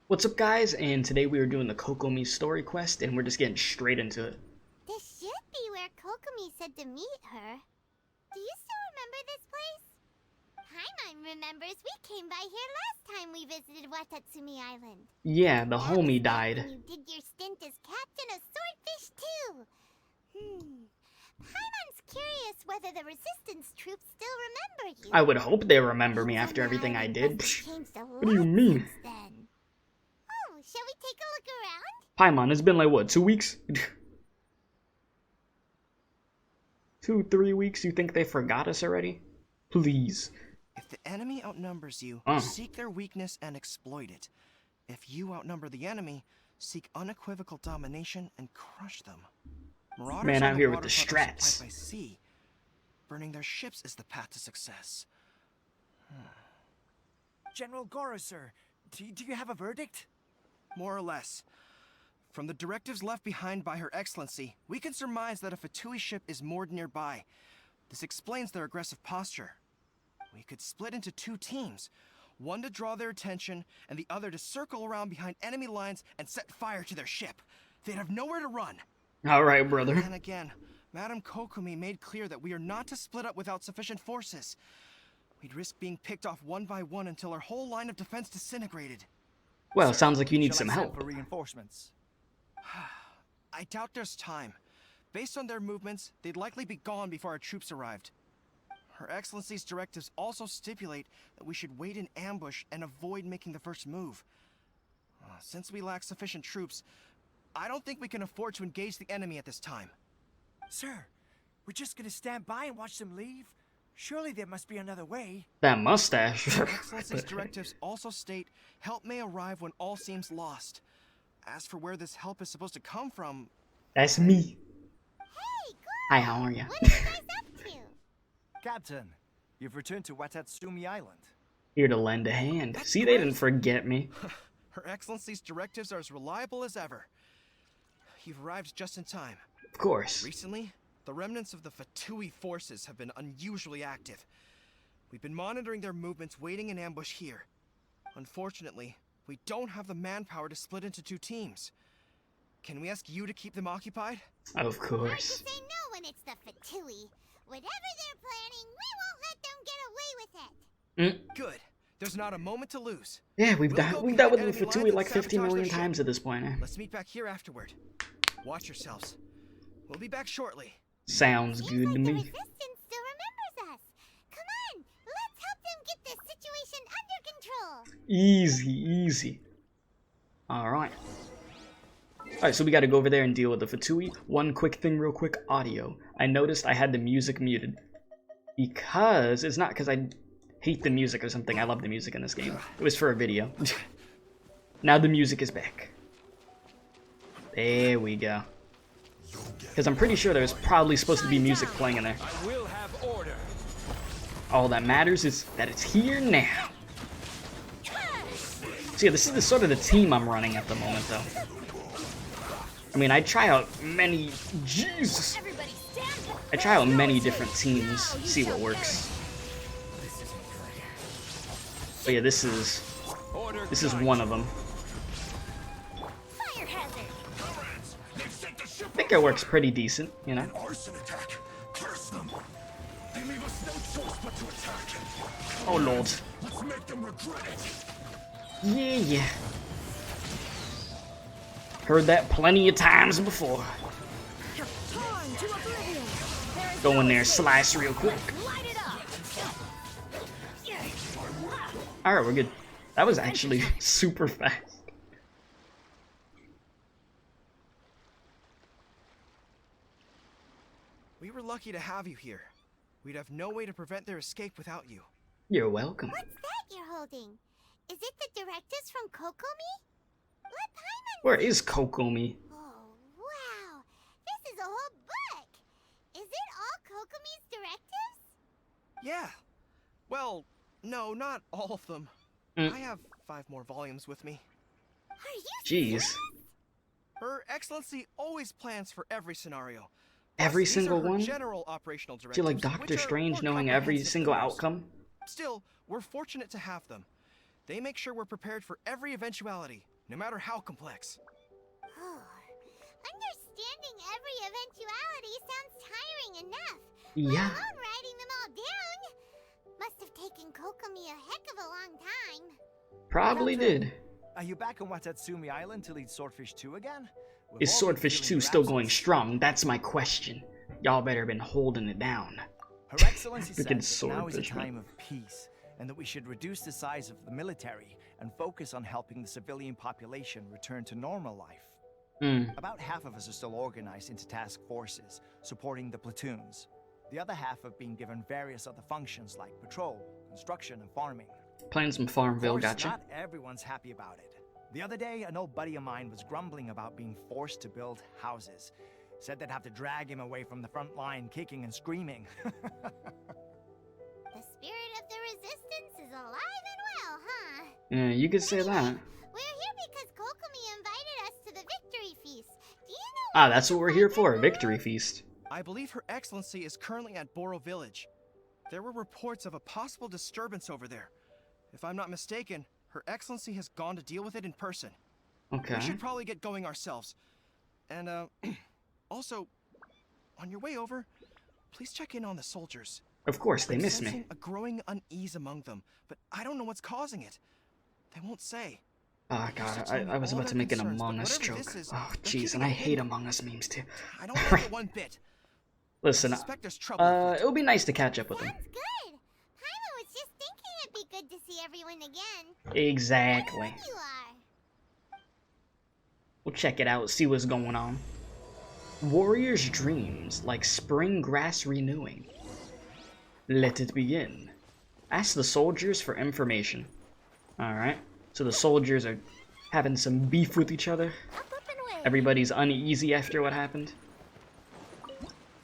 What's up, guys? And today we are doing the Kokomi story quest, and we're just getting straight into it. This should be where Kokomi said to meet her. Do you still remember this place? Paimon remembers we came by here last time we visited Watatsumi Island. Yeah, the That homie was back died. when you did your stint as captain of Swordfish too. Paimon's curious whether the resistance troops still remember you. I would hope they remember me after everything I did. What do you mean? Then. Oh, shall we take a look around? Paimon, it's been like, what, 2 weeks? 3 weeks? You think they forgot us already? Please. If the enemy outnumbers you, seek their weakness and exploit it. If you outnumber the enemy, seek unequivocal domination and crush them. Marauders Man on out the here with the waterfront are strats. supplied by sea. Burning their ships is the path to success. General Goro, sir, do you have a verdict? More or less. From the directives left behind by Her Excellency, we can surmise that a Fatui ship is moored nearby. This explains their aggressive posture. We could split into 2 teams. One to draw their attention, and the other to circle around behind enemy lines and set fire to their ship. They'd have nowhere to run. Alright, brother. And again, Madame Kokomi made clear that we are not to split up without sufficient forces. We'd risk being picked off one by one until our whole line of defense disintegrated. Well, Sir, sounds like you need shall some I send help. for reinforcements? I doubt there's time. Based on their movements, they'd likely be gone before our troops arrived. Her Excellency's directives also stipulate that we should wait in ambush and avoid making the first move. Since we lack sufficient troops, I don't think we can afford to engage the enemy at this time. Sir, we're just gonna stand by and watch them leave? Surely there must be another way. That mustache. Her Excellency's directives also state help may arrive when all seems lost. As for where this help is supposed to come from... That's me. Hey, Goro! Hi, how are ya? What are you guys up to? Captain, you've returned to Watatsumi Island. Here to lend a hand. See, they didn't forget me. Her Excellency's directives are as reliable as ever. You've arrived just in time. Of course. Recently, the remnants of the Fatui forces have been unusually active. We've been monitoring their movements, waiting in ambush here. Unfortunately, we don't have the manpower to split into 2 teams. Can we ask you to keep them occupied? Of Hard to course. say no when it's the Fatui. Whatever they're planning, we won't let them get away with it. Good. There's not a moment to lose. Yeah, we've We'll go dealt with behind the enemy Fatui lines like and 50 sabotage million their times ship. at this point. Let's meet back here afterward. Watch yourselves. We'll be back shortly. Sounds Seems good like to the me. resistance still remembers us. Come on, let's help them get this situation under control. Easy, easy. Alright. Alright, so we gotta go over there and deal with the Fatui. One quick thing real quick, audio. I noticed I had the music muted. Because, it's not because I hate the music or something, I love the music in this game. It was for a video. Now the music is back. There we go. Because I'm pretty sure there's probably supposed to be music playing in there. I will have order. All that matters is that it's here now. So yeah, this is the sort of the team I'm running at the moment, though. I mean, I try out many... Jesus! I try out many different teams, see what works. But yeah, this is one of them. Fire hazard. I think it works pretty decent, you know? Arson attack. Curse them. They leave us no choice but to attack. Oh lord. Let's make them regret it. Yeah, yeah. Heard that plenty of times before. Go in there, slice real quick. Alright, we're good. That was actually super fast. We were lucky to have you here. We'd have no way to prevent their escape without you. You're welcome. What's that you're holding? Is it the directives from Kokomi? Let Paimon... Where is Kokomi? Oh, wow. This is a whole book. Is it all Kokomi's directives? Yeah. Well, no, not all of them. I have 5 more volumes with me. Are you Jeez. serious? Her Excellency always plans for every scenario. Every These are single her one? general operational Do you like directives, Doctor which are Strange more knowing every comprehensive single than most. outcome? Still, we're fortunate to have them. They make sure we're prepared for every eventuality, no matter how complex. Understanding every eventuality sounds tiring enough. Yeah. Let alone writing them all down. Must have taken Kokomi a heck of a long time. Probably did. Are you back on Watatsumi Island to lead Swordfish 2 again? We've Is all been Swordfish feeling 2 your still going absence. strong? That's my question. Y'all better been holding it down. Her Excellency said Freaking that now is a Swordfish, man. time of peace, and that we should reduce the size of the military and focus on helping the civilian population return to normal life. About half of us are still organized into task forces, supporting the platoons. The other half have been given various other functions like patrol, construction, and farming. Playing some Of Farmville, course, gotcha. not everyone's happy about it. The other day, an old buddy of mine was grumbling about being forced to build houses. Said they'd have to drag him away from the front line, kicking and screaming. The spirit of the resistance is alive and well, huh? Yeah, you could say that. We're here because Kokomi invited us to the victory feast. Do you know Ah, that's what we're here for, a victory feast. I believe Her Excellency is currently at Boro Village. There were reports of a possible disturbance over there. If I'm not mistaken, Her Excellency has gone to deal with it in person. Okay. We should probably get going ourselves. And, also, on your way over, please check in on the soldiers. Of course, they I'm miss me. sensing a growing unease among them, but I don't know what's causing it. They won't say. Oh god, I was about to make an Among Us joke. Oh jeez, and I hate Among Us memes too. I don't like it one bit. Listen, I suspect there's trouble afoot. it would be nice to catch up with them. Sounds good. Paimon was just thinking it'd be good to see everyone again. Exactly. There you are. We'll check it out, see what's going on. Warrior's dreams, like spring grass renewing. Let it begin. Ask the soldiers for information. Alright, so the soldiers are having some beef with each other. Up and away. Everybody's uneasy after what happened.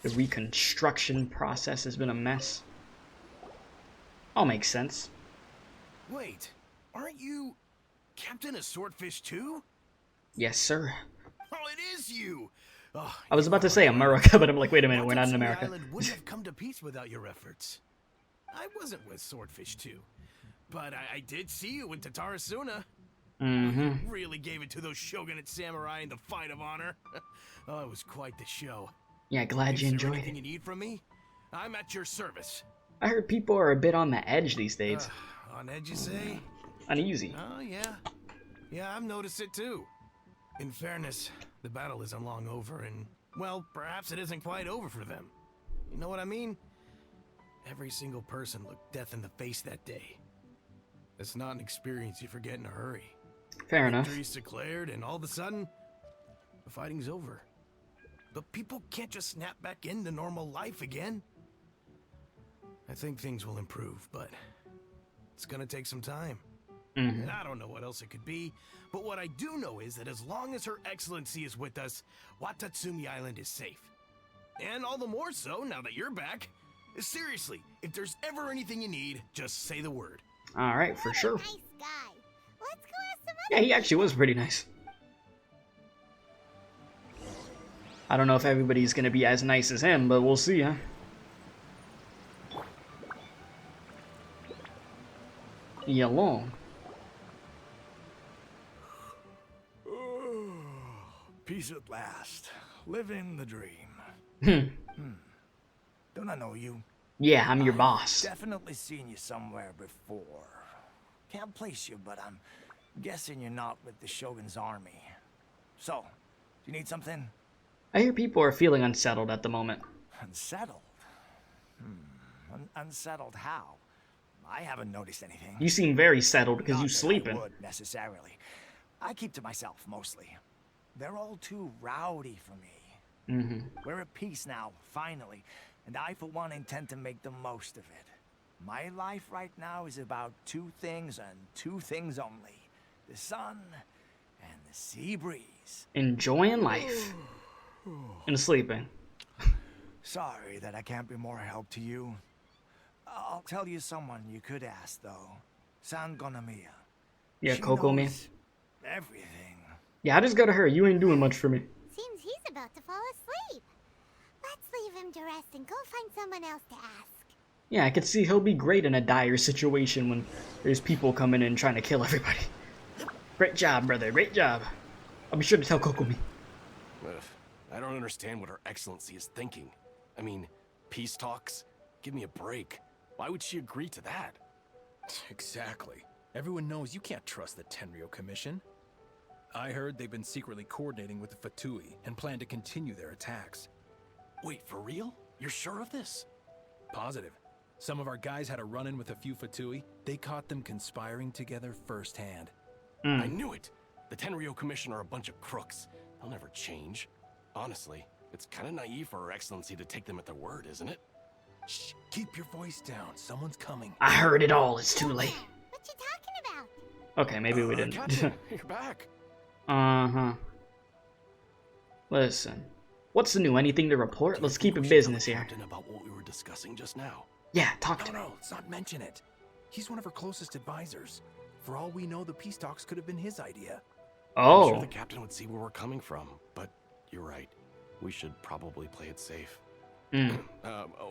The reconstruction process has been a mess. All makes sense. Wait, aren't you Captain of Swordfish too? Yes, sir. Oh, it is you! Oh, I was you about to are say right. America, but I'm like, wait a minute, we're not in Watatsumi America. Island wouldn't have come to peace without your efforts. I wasn't with Swordfish 2, but I did see you in Tatarasuna. You really gave it to those shogunate samurai in the fight of honor. Oh, it was quite the show. Yeah, glad you Is there enjoyed anything it. you need from me? I'm at your service. I heard people are a bit on the edge these days. On edge, you say? Uneasy. Oh, yeah. Yeah, I've noticed it too. In fairness, the battle isn't long over, and, well, perhaps it isn't quite over for them. You know what I mean? Every single person looked death in the face that day. It's not an experience you forget in a hurry. Fair enough. Victory's declared, and all of a sudden, the fighting's over. But people can't just snap back into normal life again. I think things will improve, but it's gonna take some time. And I don't know what else it could be, but what I do know is that as long as Her Excellency is with us, Watatsumi Island is safe. And all the more so now that you're back. Seriously, if there's ever anything you need, just say the word. Alright, for sure. Nice guy. Let's go ask some Yeah, other he actually was pretty nice. I don't know if everybody's gonna be as nice as him, but we'll see, huh? Yalong. Peace at last. Living the dream. Don't I know you? Yeah, I'm your boss. Definitely seen you somewhere before. Can't place you, but I'm guessing you're not with the Shogun's army. So, do you need something? I hear people are feeling unsettled at the moment. Unsettled? Unsettled how? I haven't noticed anything. You seem very settled because Not you that I sleeping. would, necessarily. I keep to myself, mostly. They're all too rowdy for me. We're at peace now, finally, and I, for one, intend to make the most of it. My life right now is about two things and two things only. The sun and the sea breeze. Enjoying life. And sleeping. Sorry that I can't be more help to you. I'll tell you someone you could ask, though. Sangonomiya. Yeah, She Kokomi. knows everything. Yeah, I just go to her. You ain't doing much for me. Seems he's about to fall asleep. Let's leave him to rest and go find someone else to ask. Yeah, I could see he'll be great in a dire situation when there's people coming in trying to kill everybody. Great job, brother. Great job. I'll be sure to tell Kokomi. I don't understand what Her Excellency is thinking. I mean, peace talks? Give me a break. Why would she agree to that? Exactly. Everyone knows you can't trust the Tenryou Commission. I heard they've been secretly coordinating with the Fatui and plan to continue their attacks. Wait, for real? You're sure of this? Positive. Some of our guys had a run-in with a few Fatui. They caught them conspiring together firsthand. I knew it! The Tenryou Commission are a bunch of crooks. They'll never change. Honestly, it's kind of naive for Her Excellency to take them at their word, isn't it? Shh, keep your voice down. Someone's coming. I heard it all. It's too late. What you talking about? Okay, maybe we didn't. Captain, you're back. Uh-huh. Listen. What's new? Anything to report? Let's keep it business here. Captain, about what we were discussing just now. Yeah, talk to me. No, let's not mention it. He's one of her closest advisors. For all we know, the peace talks could have been his idea. I'm sure Oh. the captain would see where we're coming from, but you're right. We should probably play it safe.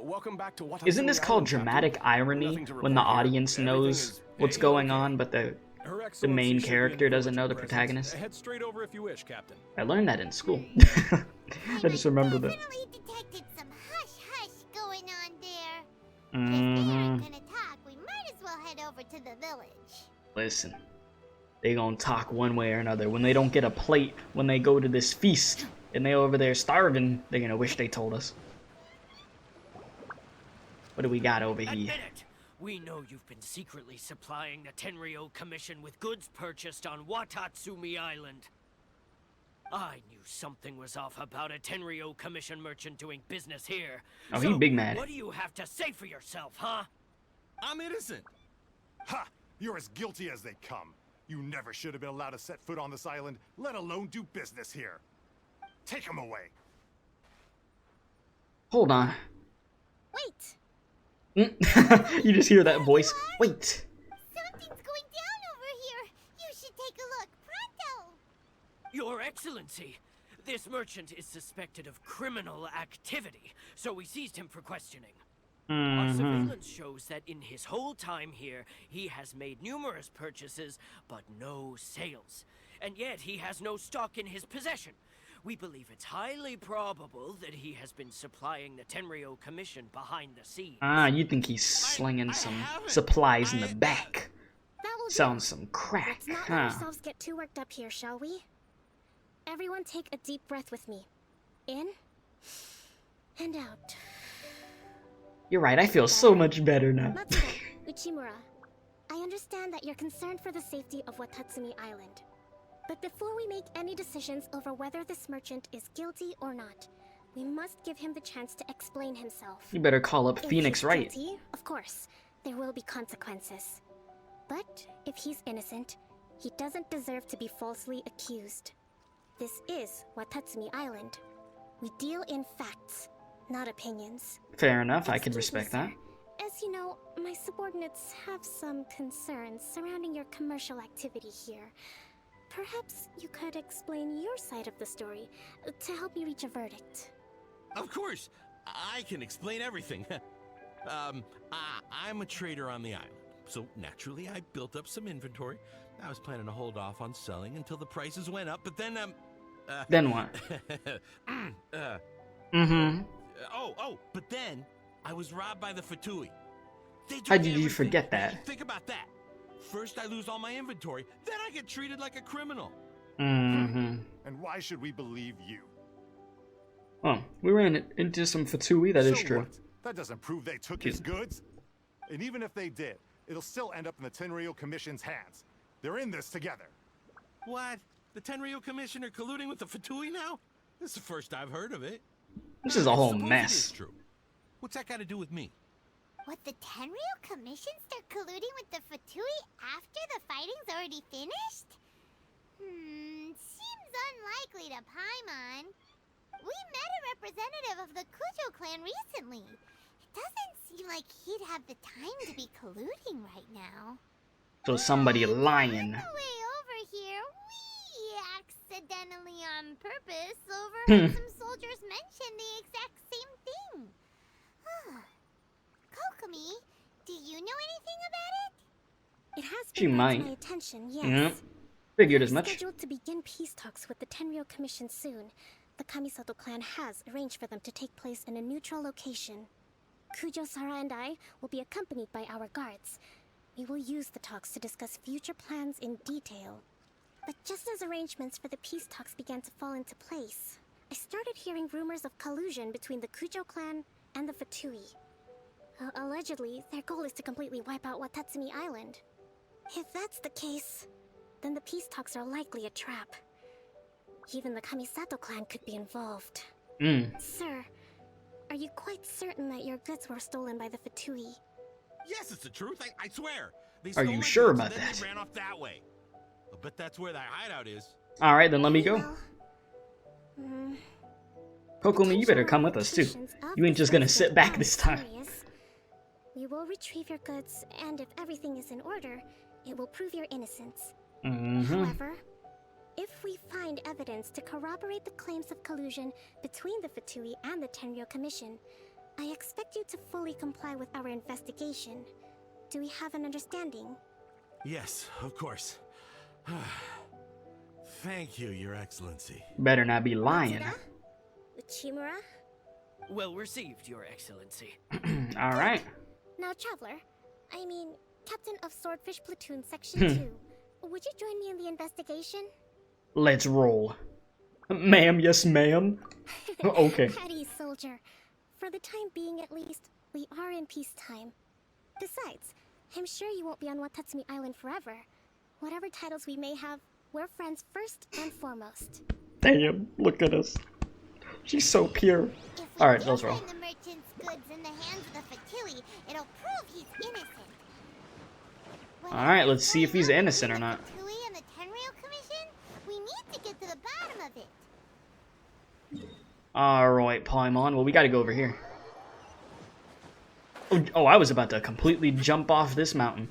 Welcome back to what? Isn't this called dramatic irony when the audience knows what's going on, but the main character doesn't know the protagonist? Head straight over if you wish, Captain. I learned that in school. I just remember that. Definitely detected some hush-hush going on there. If they aren't gonna talk, we might as well head over to the village. Listen, they gonna talk one way or another. When they don't get a plate, when they go to this feast, and they over there starving, they're gonna wish they told us. What do we got over here? Admit it! We know you've been secretly supplying the Tenryou Commission with goods purchased on Watatsumi Island. I knew something was off about a Tenryou Commission merchant doing business here. Oh, he big mad. What do you have to say for yourself, huh? I'm innocent. Ha! You're as guilty as they come. You never should have been allowed to set foot on this island, let alone do business here. Take him away. Hold on. Wait! You just hear that voice. Wait. Something's going down over here. You should take a look. Pronto! Your Excellency, this merchant is suspected of criminal activity, so we seized him for questioning. Our surveillance shows that in his whole time here, he has made numerous purchases, but no sales. And yet he has no stock in his possession. We believe it's highly probable that he has been supplying the Tenryou Commission behind the scenes. Ah, you think he's slinging some supplies in the back. That will do. Selling some crack, Let's not huh? let ourselves get too worked up here, shall we? Everyone take a deep breath with me. In and out. You're right, I feel so much better now. Matsuda, Uchimura, I understand that you're concerned for the safety of Watatsumi Island. But before we make any decisions over whether this merchant is guilty or not, we must give him the chance to explain himself. You better call up If Phoenix he's Wright. guilty, of course, there will be consequences. But if he's innocent, he doesn't deserve to be falsely accused. This is Watatsumi Island. We deal in facts, not opinions. Fair enough, I can Excuse me, respect that. sir. As you know, my subordinates have some concerns surrounding your commercial activity here. Perhaps you could explain your side of the story to help me reach a verdict. Of course, I can explain everything. I'm a trader on the island, so naturally I built up some inventory. I was planning to hold off on selling until the prices went up, but then Then what? But then I was robbed by the Fatui. They How took did you everything. forget that? Think about that. First I lose all my inventory, then I get treated like a criminal. And why should we believe you? Oh, we ran into some Fatui, that is So true. what? That doesn't prove they took his goods. And even if they did, it'll still end up in the Tenryou Commission's hands. They're in this together. What? The Tenryou Commission are colluding with the Fatui now? This is the first I've heard of it. This is a whole Suppose it mess. is true. What's that got to do with me? What, the Tenryou Commission start colluding with the Fatui after the fighting's already finished? Seems unlikely to Paimon. We met a representative of the Kujo clan recently. It doesn't seem like he'd have the time to be colluding right now. So somebody lying. On the way over here, we accidentally on purpose overheard some soldiers mention the exact same thing. Kokomi, do you know anything about it? It has She been brought to might. my attention, yes. Yep. Figured as much. Scheduled to begin peace talks with the Tenryou Commission soon. The Kamisato clan has arranged for them to take place in a neutral location. Kujo, Sara, and I will be accompanied by our guards. We will use the talks to discuss future plans in detail. But just as arrangements for the peace talks began to fall into place, I started hearing rumors of collusion between the Kujo clan and the Fatui. Allegedly, their goal is to completely wipe out Watatsumi Island. If that's the case, then the peace talks are likely a trap. Even the Kamisato clan could be involved. Sir, are you quite certain that your goods were stolen by the Fatui? Yes, it's the truth. I swear. They Are stole you my sure goods about and then that? They ran off that way. I bet that's where that hideout is. Alright, then let me go. Well, Kokomi, you better come with us too. You ain't just gonna sit back this time. We will retrieve your goods, and if everything is in order, it will prove your innocence. However, if we find evidence to corroborate the claims of collusion between the Fatui and the Tenryou Commission, I expect you to fully comply with our investigation. Do we have an understanding? Yes, of course. Thank you, Your Excellency. Better not be lying. Uchimura? Well received, Your Excellency. Alright. Now, Traveler, I mean, Captain of Swordfish Platoon Section 2, would you join me in the investigation? Let's roll. Ma'am, yes ma'am. Okay. At ease, soldier. For the time being at least, we are in peacetime. Besides, I'm sure you won't be on Watatsumi Island forever. Whatever titles we may have, we're friends first and foremost. Damn, look at us. She's so pure. Alright, let's roll. The merchant's goods in the hands of the Fatui, it'll prove he's innocent. Alright, let's see if he's innocent or not. Fatui and the Tenryou Commission? We need to get to the bottom of it. Alright, Paimon. Well, we gotta go over here. Oh, I was about to completely jump off this mountain.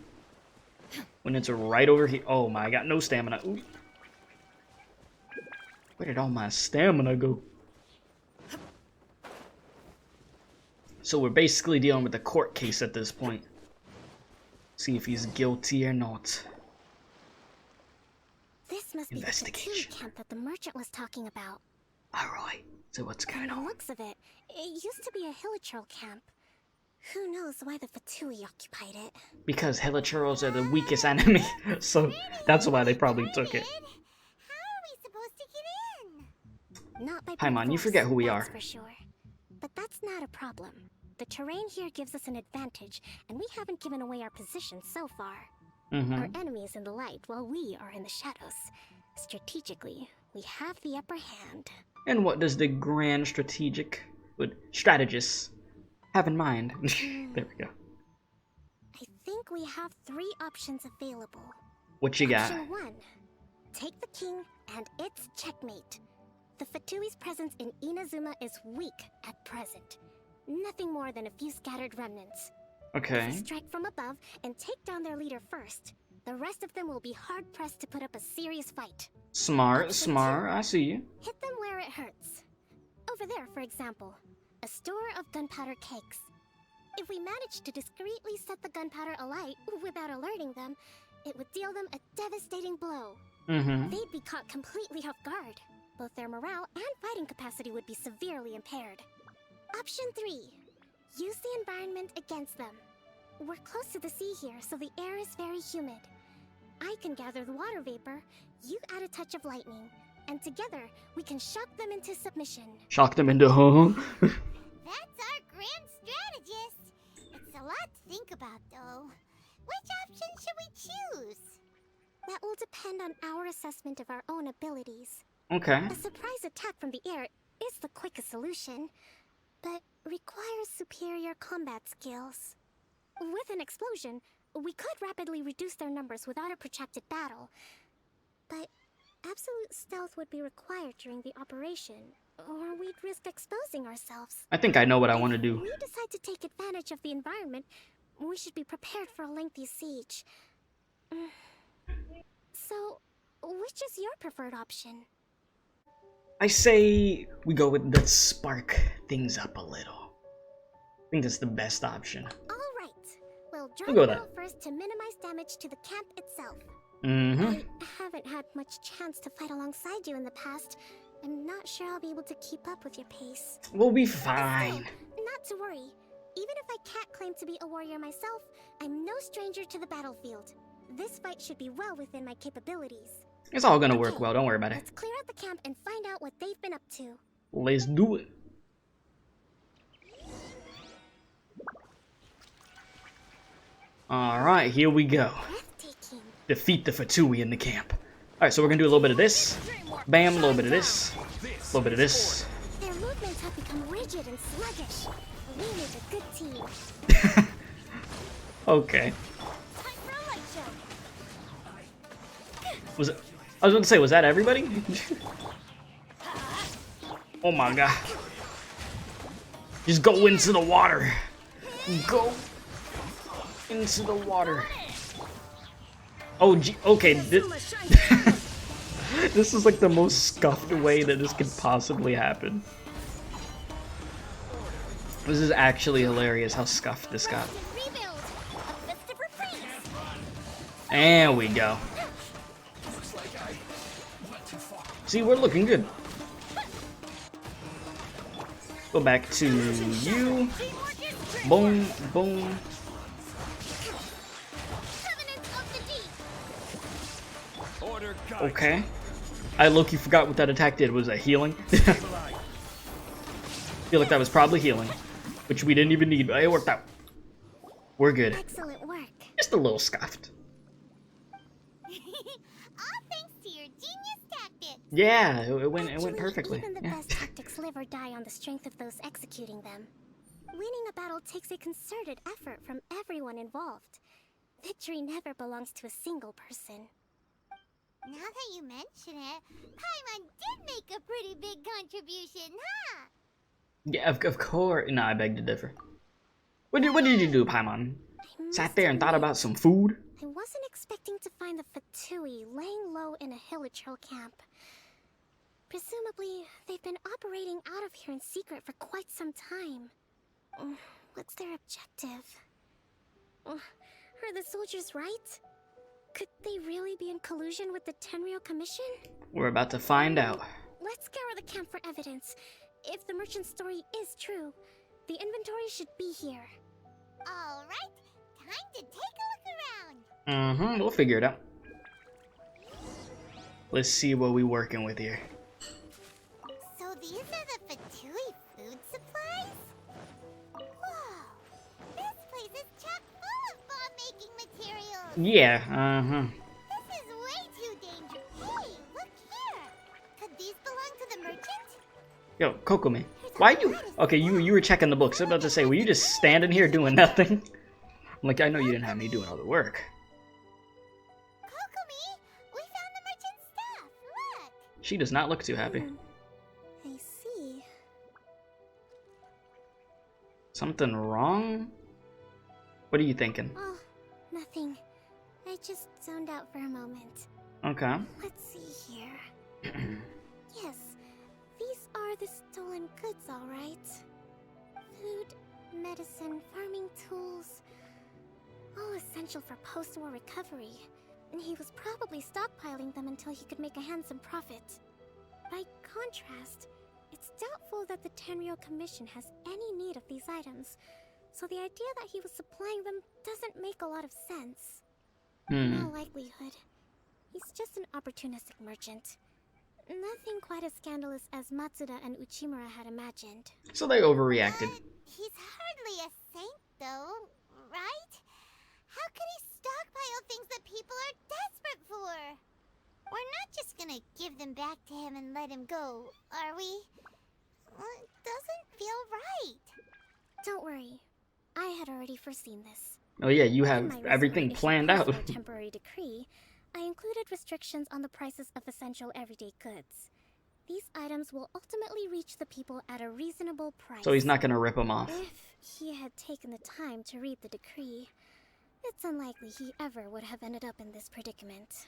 When it's right over here. Oh my, I got no stamina. Ooh. Where did all my stamina go? So we're basically dealing with a court case at this point. See if he's guilty or not. This must be the Fatui camp that the merchant was talking about. Alright, so what's going From on? the looks of it, it used to be a Hilichurl camp. Who knows why the Fatui occupied it? Because Hilichurls are the weakest enemy, so that's why they probably took it. How are we supposed to get in? Not by Paimon, you force, forget who we that's are. for sure. But that's not a problem. The terrain here gives us an advantage, and we haven't given away our position so far. Our enemy is in the light, while we are in the shadows. Strategically, we have the upper hand. And what does the grand strategist have in mind? There we go. I think we have 3 options available. What you got? Option 1. Take the king, and it's checkmate. The Fatui's presence in Inazuma is weak at present. Nothing more than a few scattered remnants. If Okay. we strike from above and take down their leader first, the rest of them will be hard-pressed to put up a serious fight. Smart, smart. I see you. Hit them where it hurts. Over there, for example, a store of gunpowder cakes. If we manage to discreetly set the gunpowder alight without alerting them, it would deal them a devastating blow. They'd be caught completely off guard. Both their morale and fighting capacity would be severely impaired. Option 3. Use the environment against them. We're close to the sea here, so the air is very humid. I can gather the water vapor, you add a touch of lightning, and together we can shock them into submission. Shock them into home. That's our grand strategist. It's a lot to think about, though. Which option should we choose? That will depend on our assessment of our own abilities. Okay. A surprise attack from the air is the quickest solution, but requires superior combat skills. With an explosion, we could rapidly reduce their numbers without a protracted battle, but absolute stealth would be required during the operation, or we'd risk exposing ourselves. I think I know what I want to If do. we decide to take advantage of the environment, we should be prepared for a lengthy siege. So, which is your preferred option? I say we go with let's spark things up a little. I think that's the best option. All right. We'll We'll draw go the with ball first to minimize damage to the camp itself. I haven't had much chance to fight alongside you in the past. I'm not sure I'll be able to keep up with your pace. We'll be Still, fine. not to worry. Even if I can't claim to be a warrior myself, I'm no stranger to the battlefield. This fight should be well within my capabilities. It's all gonna work well, don't worry about it. Let's clear out the camp and find out what they've been up to. Let's do it. Alright, here we go. Breathtaking. Defeat the Fatui in the camp. Alright, so we're gonna do a little bit of this. Bam, a little bit of this. A little bit of this. Their movements have become rigid and sluggish. We make a good team. Okay. Time for a light show. Was it? I was gonna say, was that everybody? Oh my god. Just go into the water. Go into the water. Oh, gee, okay. This is like the most scuffed way that this could possibly happen. This is actually hilarious how scuffed this got. There we go. See, we're looking good. Go back to you. Boom, boom. Okay. I low-key forgot what that attack did. Was that healing? Feel like that was probably healing, which we didn't even need, but it worked out. We're good. Excellent work. Just a little scuffed. All thanks to your genius tactics. Yeah, it went Actually, perfectly. Even the Yeah. best tactics live or die on the strength of those executing them. Winning a battle takes a concerted effort from everyone involved. Victory never belongs to a single person. Now that you mention it, Paimon did make a pretty big contribution, huh? Yeah, of course. No, I beg to differ. What did you do, Paimon? Sat there and thought about some food? I wasn't expecting to find the Fatui laying low in a Hilichurl camp. Presumably, they've been operating out of here in secret for quite some time. What's their objective? Are the soldiers right? Could they really be in collusion with the Tenryou Commission? We're about to find out. Let's scour the camp for evidence. If the merchant's story is true, the inventory should be here. All right, time to take a look around. We'll figure it out. Let's see what we working with here. So these are the Fatui food supplies? Whoa, this place is chock full of bomb-making materials. Yeah, This is way too dangerous. Hey, look here. Could these belong to the merchant? Yo, Kokomi, why you? Okay, you were checking the books. I'm about to say, were you just standing here doing nothing? I'm like, I know you didn't have me doing all the work. Kokomi, we found the merchant's stuff. Look. She does not look too happy. I see. Something wrong? What are you thinking? Oh, nothing. I just zoned out for a moment. Okay. Let's see here. Yes, these are the stolen goods, all right. Food, medicine, farming tools, all essential for post-war recovery. And he was probably stockpiling them until he could make a handsome profit. By contrast, it's doubtful that the Tenryou Commission has any need of these items, so the idea that he was supplying them doesn't make a lot of sense. In all likelihood, he's just an opportunistic merchant. Nothing quite as scandalous as Matsuda and Uchimura had imagined. So they overreacted. He's hardly a saint, though, right? How could he stockpile things that people are desperate for? We're not just gonna give them back to him and let him go, are we? It doesn't feel right. Don't worry, I had already foreseen this. Oh yeah, you have In my everything recently planned issued out. personal temporary decree, I included restrictions on the prices of essential everyday goods. These items will ultimately reach the people at a reasonable price. So he's not gonna rip them off. If he had taken the time to read the decree, it's unlikely he ever would have ended up in this predicament.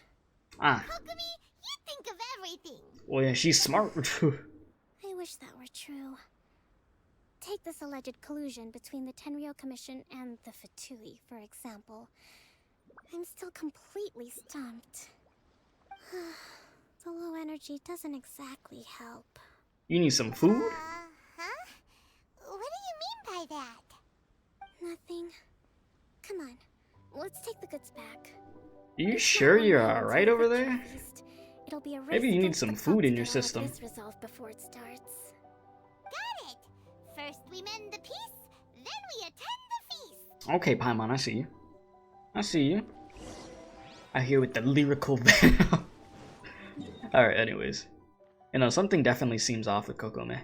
Ah. Kokomi, you think of everything. Well, yeah, she's smart. I wish that were true. Take this alleged collusion between the Tenryou Commission and the Fatui, for example. I'm still completely stumped. The low energy doesn't exactly help. You need some food? Huh? What do you mean by that? Nothing. Come on, let's take the goods back. Are you sure you're alright over there? It'll be a Maybe you need some food in your system. This resolved before it starts. Got it! First we mend the peace, then we attend the feast! Okay, Paimon, I see you. I see you. I hear with the lyrical venom. Alright, anyways. You know, something definitely seems off with Kokomi.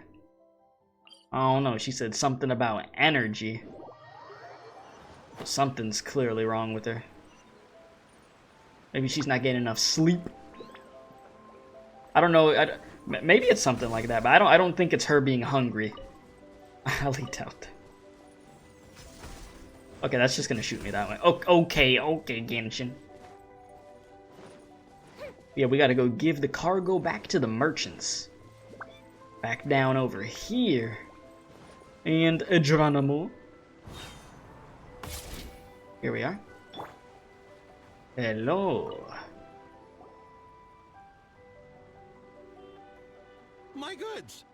Oh no, she said something about energy. Something's clearly wrong with her. Maybe she's not getting enough sleep. I don't know. Maybe it's something like that, but I don't think it's her being hungry. I highly doubt. Okay, that's just gonna shoot me that way. Okay, Genshin. Yeah, we gotta go give the cargo back to the merchants. Back down over here. And Geronimo. Here we are. Hello. My goods!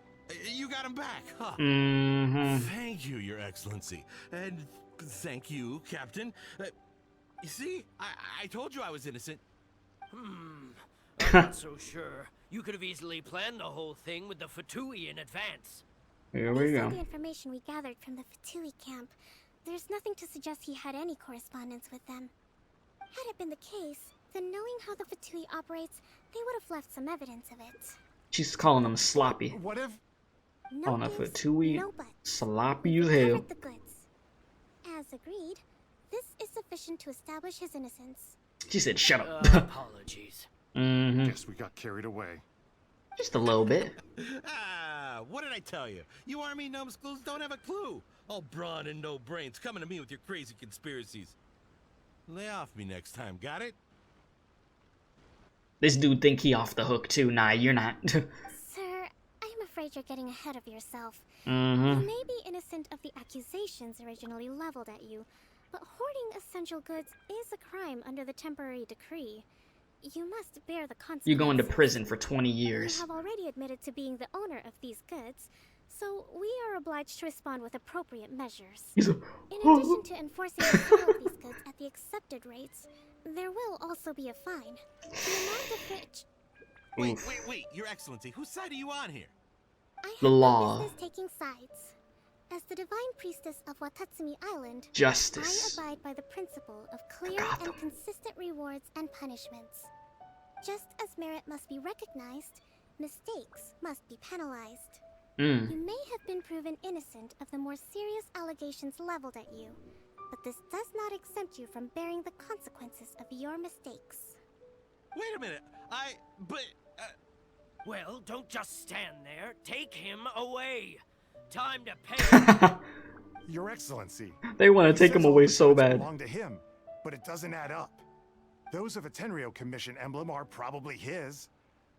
You got them back, huh? Thank you, Your Excellency. And thank you, Captain. You see, I told you I was innocent. I'm not so sure. You could have easily planned the whole thing with the Fatui in advance. Here we Based go. on the information we gathered from the Fatui camp, there's nothing to suggest he had any correspondence with them. Had it been the case, then knowing how the Fatui operates, they would have left some evidence of it. She's calling them sloppy. What if... No Oh, no, ifs, Fatui. no buts. Sloppy as We hell. covered the goods. As agreed, this is sufficient to establish his innocence. She said, shut up. Apologies. Guess we got carried away. Just a little bit. What did I tell you? You army numbskulls don't have a clue. All brawn and no brains coming to me with your crazy conspiracies. Lay off me next time, got it? This dude think he off the hook too. Nah, you're not. Sir, I'm afraid you're getting ahead of yourself. You may be innocent of the accusations originally leveled at you, but hoarding essential goods is a crime under the temporary decree. You must bear the consequences. You're going to prison for 20 You years. have already admitted to being the owner of these goods, so we are obliged to respond with appropriate measures. In addition to enforcing the sale of these goods at the accepted rates, there will also be a fine. The amount of which... Wait, Your Excellency, whose side are you on here? I have The no law. business taking sides. As the divine priestess of Watatsumi Island, Justice. I abide by the principle of clear Forgot and them. consistent rewards and punishments. Just as merit must be recognized, mistakes must be penalized. You may have been proven innocent of the more serious allegations leveled at you, but this does not exempt you from bearing the consequences of your mistakes. Wait a minute, Well, don't just stand there. Take him away. Time to pay. Your Excellency. They want to He take him says all away the so goods bad. belong to him, but it doesn't add up. Those of a Tenryou Commission emblem are probably his,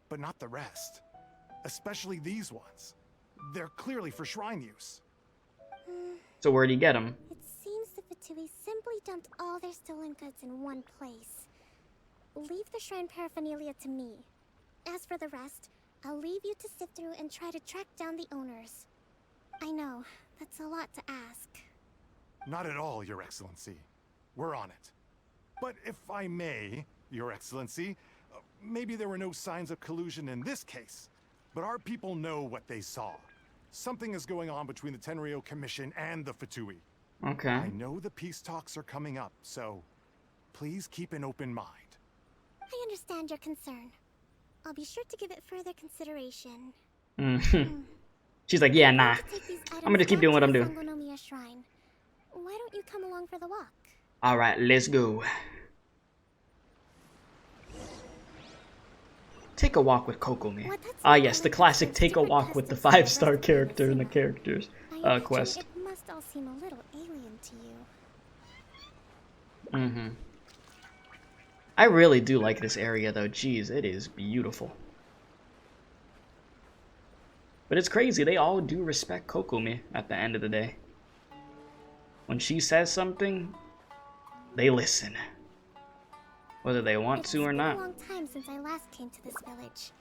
but not the rest. Especially these ones. They're clearly for shrine use. So where'd he get him? It seems the Fatui simply dumped all their stolen goods in one place. Leave the shrine paraphernalia to me. As for the rest, I'll leave you to sift through and try to track down the owners. I know, that's a lot to ask. Not at all, Your Excellency. We're on it. But if I may, Your Excellency, maybe there were no signs of collusion in this case, but our people know what they saw. Something is going on between the Tenryou Commission and the Fatui. Okay. I know the peace talks are coming up, so please keep an open mind. I understand your concern. I'll be sure to give it further consideration. She's like, yeah, nah. To take these I'm gonna keep items doing what back I'm to doing. the Sangonomiya Shrine. Why don't you come along for the walk? Alright, let's go. Take a walk with Kokomi. Ah, yes, the classic take a walk with the 5-star character in the characters quest. It must all seem a little alien to you. I really do like this area, though. Jeez, it is beautiful. But it's crazy. They all do respect Kokomi at the end of the day. When she says something, they listen. whether they want to or not. It's been a long time since I last came to this village.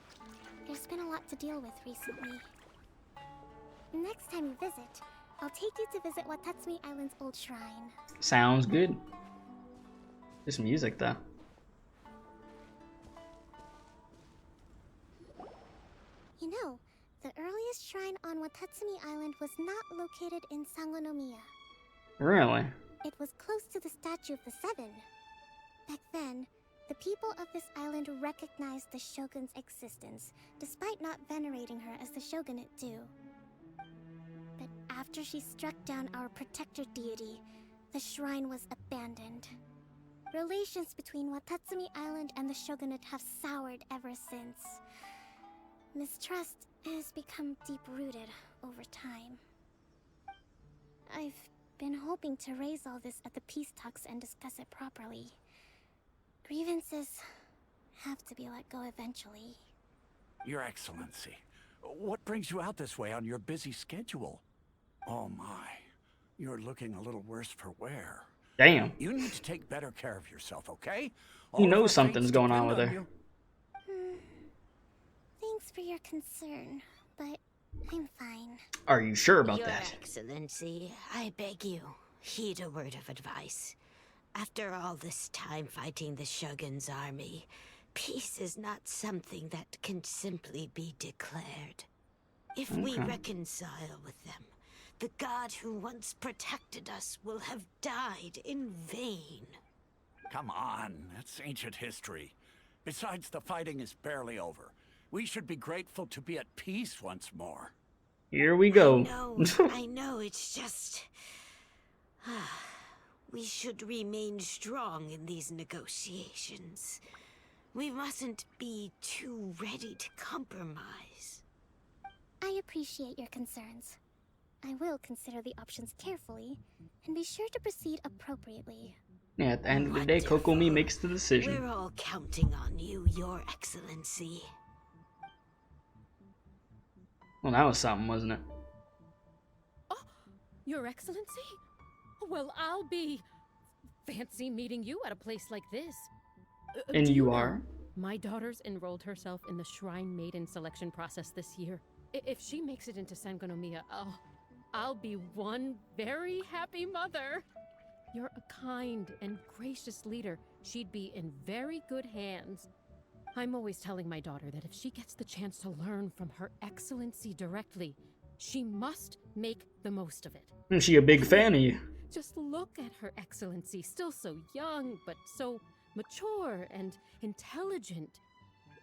There's been a lot to deal with recently. Next time you visit, I'll take you to visit Watatsumi Island's old shrine. Sounds good. This music, though. You know, the earliest shrine on Watatsumi Island was not located in Sangonomiya. Really? It was close to the Statue of the Seven. Back then, the people of this island recognized the shogun's existence, despite not venerating her as the shogunate do. But after she struck down our protector deity, the shrine was abandoned. Relations between Watatsumi Island and the shogunate have soured ever since. Mistrust has become deep-rooted over time. I've been hoping to raise all this at the peace talks and discuss it properly. Grievances have to be let go eventually. Your Excellency, what brings you out this way on your busy schedule? Oh my, you're looking a little worse for wear. Damn. You need to take better care of yourself, okay? He knows something's going on with her. Thanks for your concern, but I'm fine. Are you sure about Your that? Excellency, I beg you, heed a word of advice. After all this time fighting the Shogun's army, peace is not something that can simply be declared. If we reconcile with them, the god who once protected us will have died in vain. Come on, that's ancient history. Besides, the fighting is barely over. We should be grateful to be at peace once more. Here we go. I know, it's just... we should remain strong in these negotiations. We mustn't be too ready to compromise. I appreciate your concerns. I will consider the options carefully, and be sure to proceed appropriately. Yeah, at the end of the day, Kokomi makes the decision. We're all counting on you, Your Excellency. Well, that was something, wasn't it? Oh, Your Excellency? Well, I'll be... fancy meeting you at a place like this. And you are? My daughter's enrolled herself in the Shrine Maiden selection process this year. If she makes it into Sangonomiya, I'll be one very happy mother. You're a kind and gracious leader. She'd be in very good hands. I'm always telling my daughter that if she gets the chance to learn from Her Excellency directly, she must make the most of it. Is she a big fan of you? Just look at Her Excellency, still so young, but so mature and intelligent.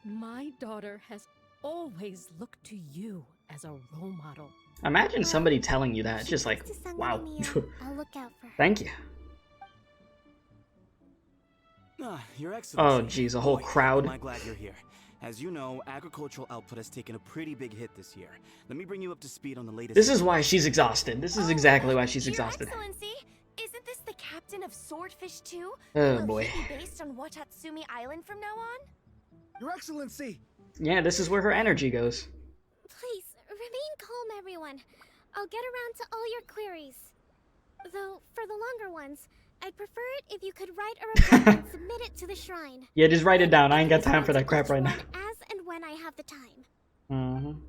My daughter has always looked to you as a role model. Imagine somebody telling you that. It's just like, wow. I'll look out for her. Thank you. Your Excellency. Oh, geez, a whole crowd. I'm glad you're here. As you know, agricultural output has taken a pretty big hit this year. Let me bring you up to speed on the latest... This is why she's exhausted. This is exactly why she's exhausted. Your Excellency, isn't this the captain of Swordfish too? Oh, boy. Will he be based on Watatsumi Island from now on? Your Excellency! Yeah, this is where her energy goes. Please, remain calm, everyone. I'll get around to all your queries. Though, for the longer ones, I'd prefer it if you could write a report and submit it to the shrine. Yeah, just write it down. I ain't got time for that crap right now. As and when I have the time. Mm-hmm.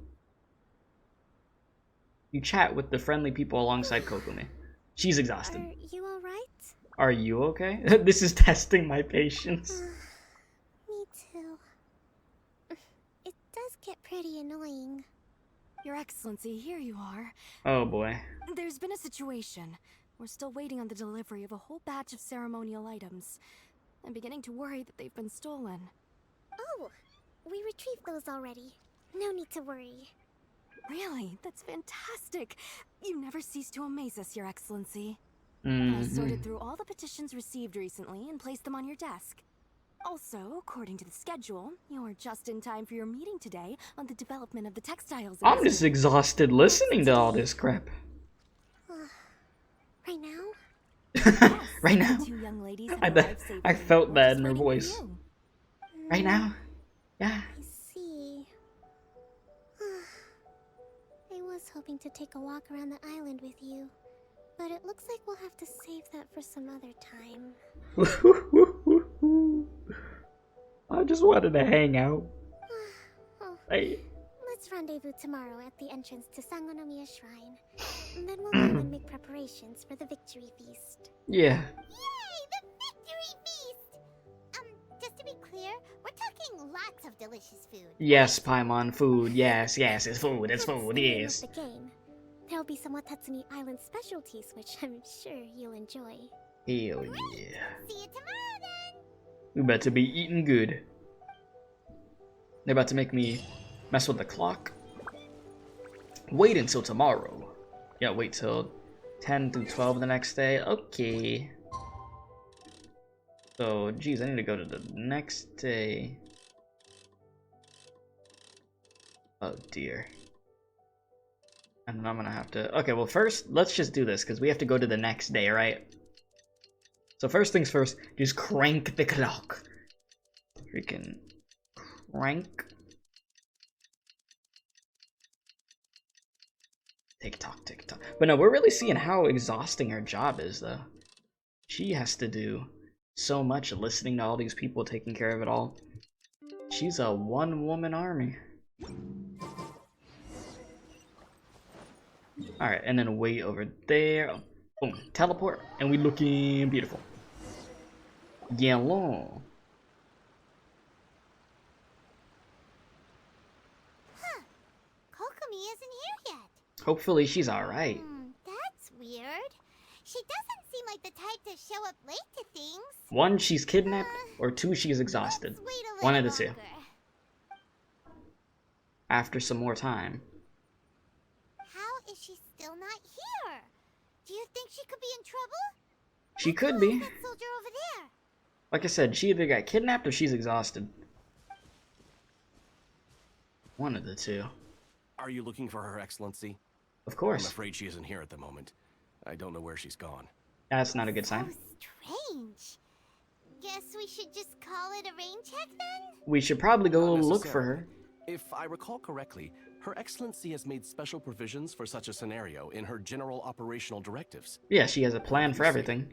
You chat with the friendly people alongside Kokomi. She's exhausted. Are you alright? Are you okay? This is testing my patience. Me too. It does get pretty annoying. Your Excellency, here you are. Oh boy. There's been a situation. We're still waiting on the delivery of a whole batch of ceremonial items. I'm beginning to worry that they've been stolen. Oh, we retrieved those already. No need to worry. Really? That's fantastic. You never cease to amaze us, Your Excellency. Mm-hmm. I sorted through all the petitions received recently and placed them on your desk. Also, according to the schedule, you're just in time for your meeting today on the development of the textiles. I'm just exhausted listening to all this crap. Right now? Right now? I felt that in her voice. Right now? Yeah. I see. I was hoping to take a walk around the island with you, but it looks like we'll have to save that for some other time. I just wanted to hang out. Oh, Hey. let's rendezvous tomorrow at the entrance to Sangonomiya Shrine. And then we'll go and make preparations for the victory feast. Yeah. Yay, the victory feast! Just to be clear, we're talking lots of delicious food. Yes, Paimon, food. Yes, yes, it's food. It's food. Yes. The game. There'll be some Watatsumi Island specialties, which I'm sure you'll enjoy. Hell yeah. See you tomorrow then. We about to be eating good. They're about to make me mess with the clock. Wait until tomorrow. Yeah, wait till 10 through 12 the next day. Okay. So, geez, I need to go to the next day. Oh dear. And then I'm gonna have to... Okay, well first, let's just do this, because we have to go to the next day, right? So first things first, just crank the clock. Freaking crank. Tick-tock, tick-tock. But no, we're really seeing how exhausting her job is, though. She has to do so much listening to all these people, taking care of it all. She's a one-woman army. Alright, and then wait over there. Boom, teleport, and we looking beautiful. Yellow. Huh. Kokomi isn't here yet. Hopefully she's alright. That's weird. She doesn't seem like the type to show up late to things. One, she's kidnapped, or two, she's exhausted. One of the two. After some more time. How is she still not here? Do you think she could be in trouble? She could be. That soldier over there. Like I said, she either got kidnapped or she's exhausted. One of the two. Are you looking for Her Excellency? Of course. I'm afraid she isn't here at the moment. I don't know where she's gone. That's not a good sign. Strange. Guess we should just call it a rain check then? We should probably go look for her. If I recall correctly, Her Excellency has made special provisions for such a scenario in her general operational directives. Yeah, she has a plan for everything.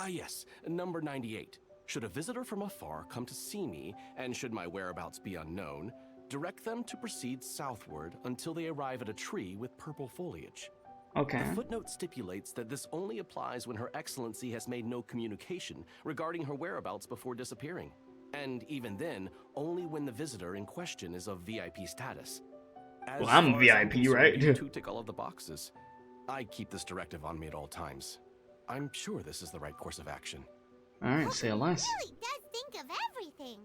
Yes. Number 98. Should a visitor from afar come to see me, and should my whereabouts be unknown, direct them to proceed southward until they arrive at a tree with purple foliage. Okay. The footnote stipulates that this only applies when Her Excellency has made no communication regarding her whereabouts before disappearing. And even then, only when the visitor in question is of VIP status. Well, I'm VIP, right? You two tick all of the boxes. I keep this directive on me at all times. I'm sure this is the right course of action. Alright, say less. Really does think of everything.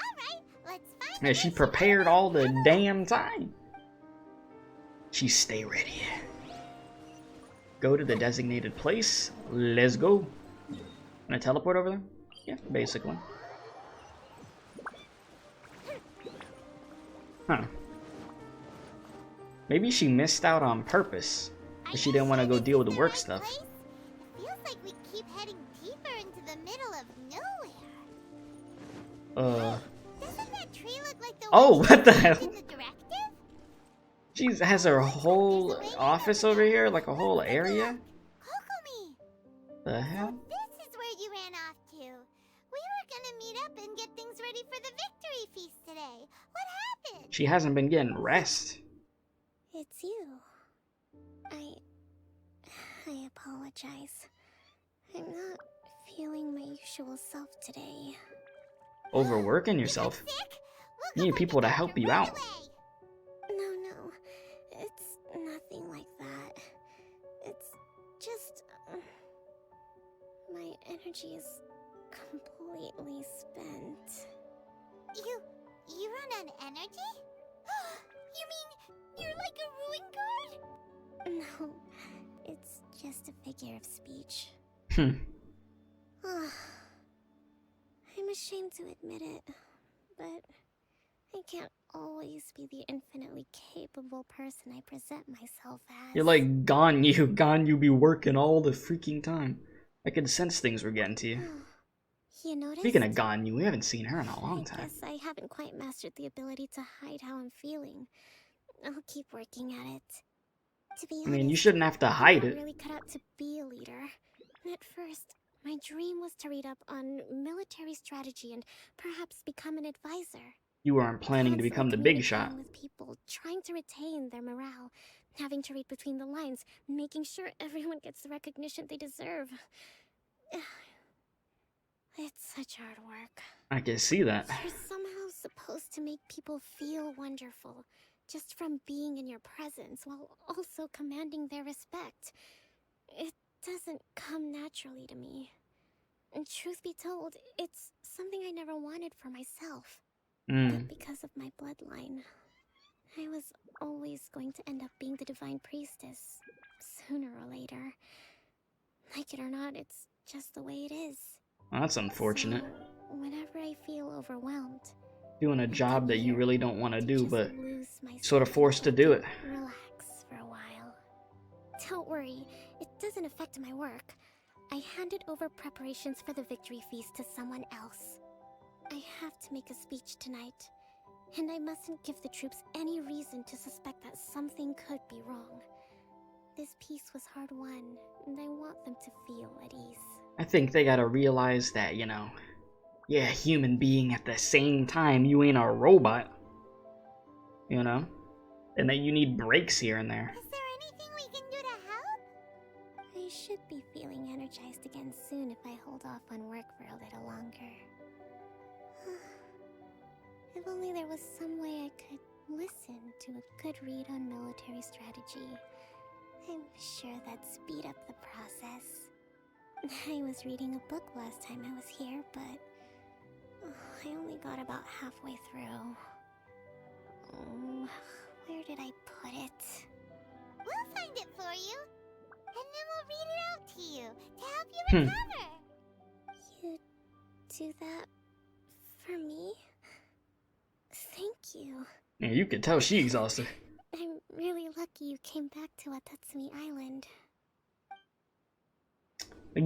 Alright, let's find Yeah, she prepared all the damn time. She stay ready. Go to the designated place. Let's go. Can I teleport over there? Yeah, basically. Huh. Maybe she missed out on purpose. But she didn't want to go deal with the work stuff. It feels like we keep heading deeper into the middle of nowhere. Doesn't that tree look like the Oh, what the hell? in the directive? She has her whole office over here, like a whole area? Kokomi! The hell? This is where you ran off to. We were gonna meet up and get things ready for the victory feast today. What happened? She hasn't been getting rest. It's you. I apologize. I'm not feeling my usual self today. Overworking yourself. You need people to help you out. No. It's nothing like that. It's just... my energy is completely spent. You run on energy? You mean you're like a ruin guard? No, it's just a figure of speech. I'm ashamed to admit it, but I can't always be the infinitely capable person I present myself as. You're like Ganyu. Ganyu be working all the freaking time. I could sense things were getting to you. You noticed? Speaking of Ganyu, we haven't seen her in a long time. I guess I haven't quite mastered the ability to hide how I'm feeling. I'll keep working at it. To be honest, I mean, you shouldn't have to hide I'm it. really cut out to be a leader. And at first, My dream was to read up on military strategy and perhaps become an advisor. You weren't planning to become the big shot. With people, trying to retain their morale, having to read between the lines, making sure everyone gets the recognition they deserve. It's such hard work. I can see that. You're somehow supposed to make people feel wonderful, just from being in your presence, while also commanding their respect. It doesn't come naturally to me. And truth be told, it's something I never wanted for myself. But because of my bloodline, I was always going to end up being the divine priestess, sooner or later. Like it or not, it's just the way it is. Well, that's unfortunate. So, whenever I feel overwhelmed, doing a job that you really don't want to do, but sort of forced to do it. Relax for a while. Don't worry, it doesn't affect my work. I handed over preparations for the victory feast to someone else. I have to make a speech tonight, and I mustn't give the troops any reason to suspect that something could be wrong. This peace was hard won, and I want them to feel at ease. I think they gotta realize that, you know, you're a human being at the same time, you ain't a robot. You know? And that you need breaks here and there. Is there anything we can do to help? I should be feeling energized again soon if I hold off on work for a little longer. If only there was some way I could listen to a good read on military strategy. I'm sure that'd speed up the process. I was reading a book last time I was here, but I only got about halfway through. Where did I put it? We'll find it for you, and then we'll read it out to you to help you recover. You do that for me? Thank you. Yeah, you can tell she's exhausted. I'm really lucky you came back to Watatsumi Island.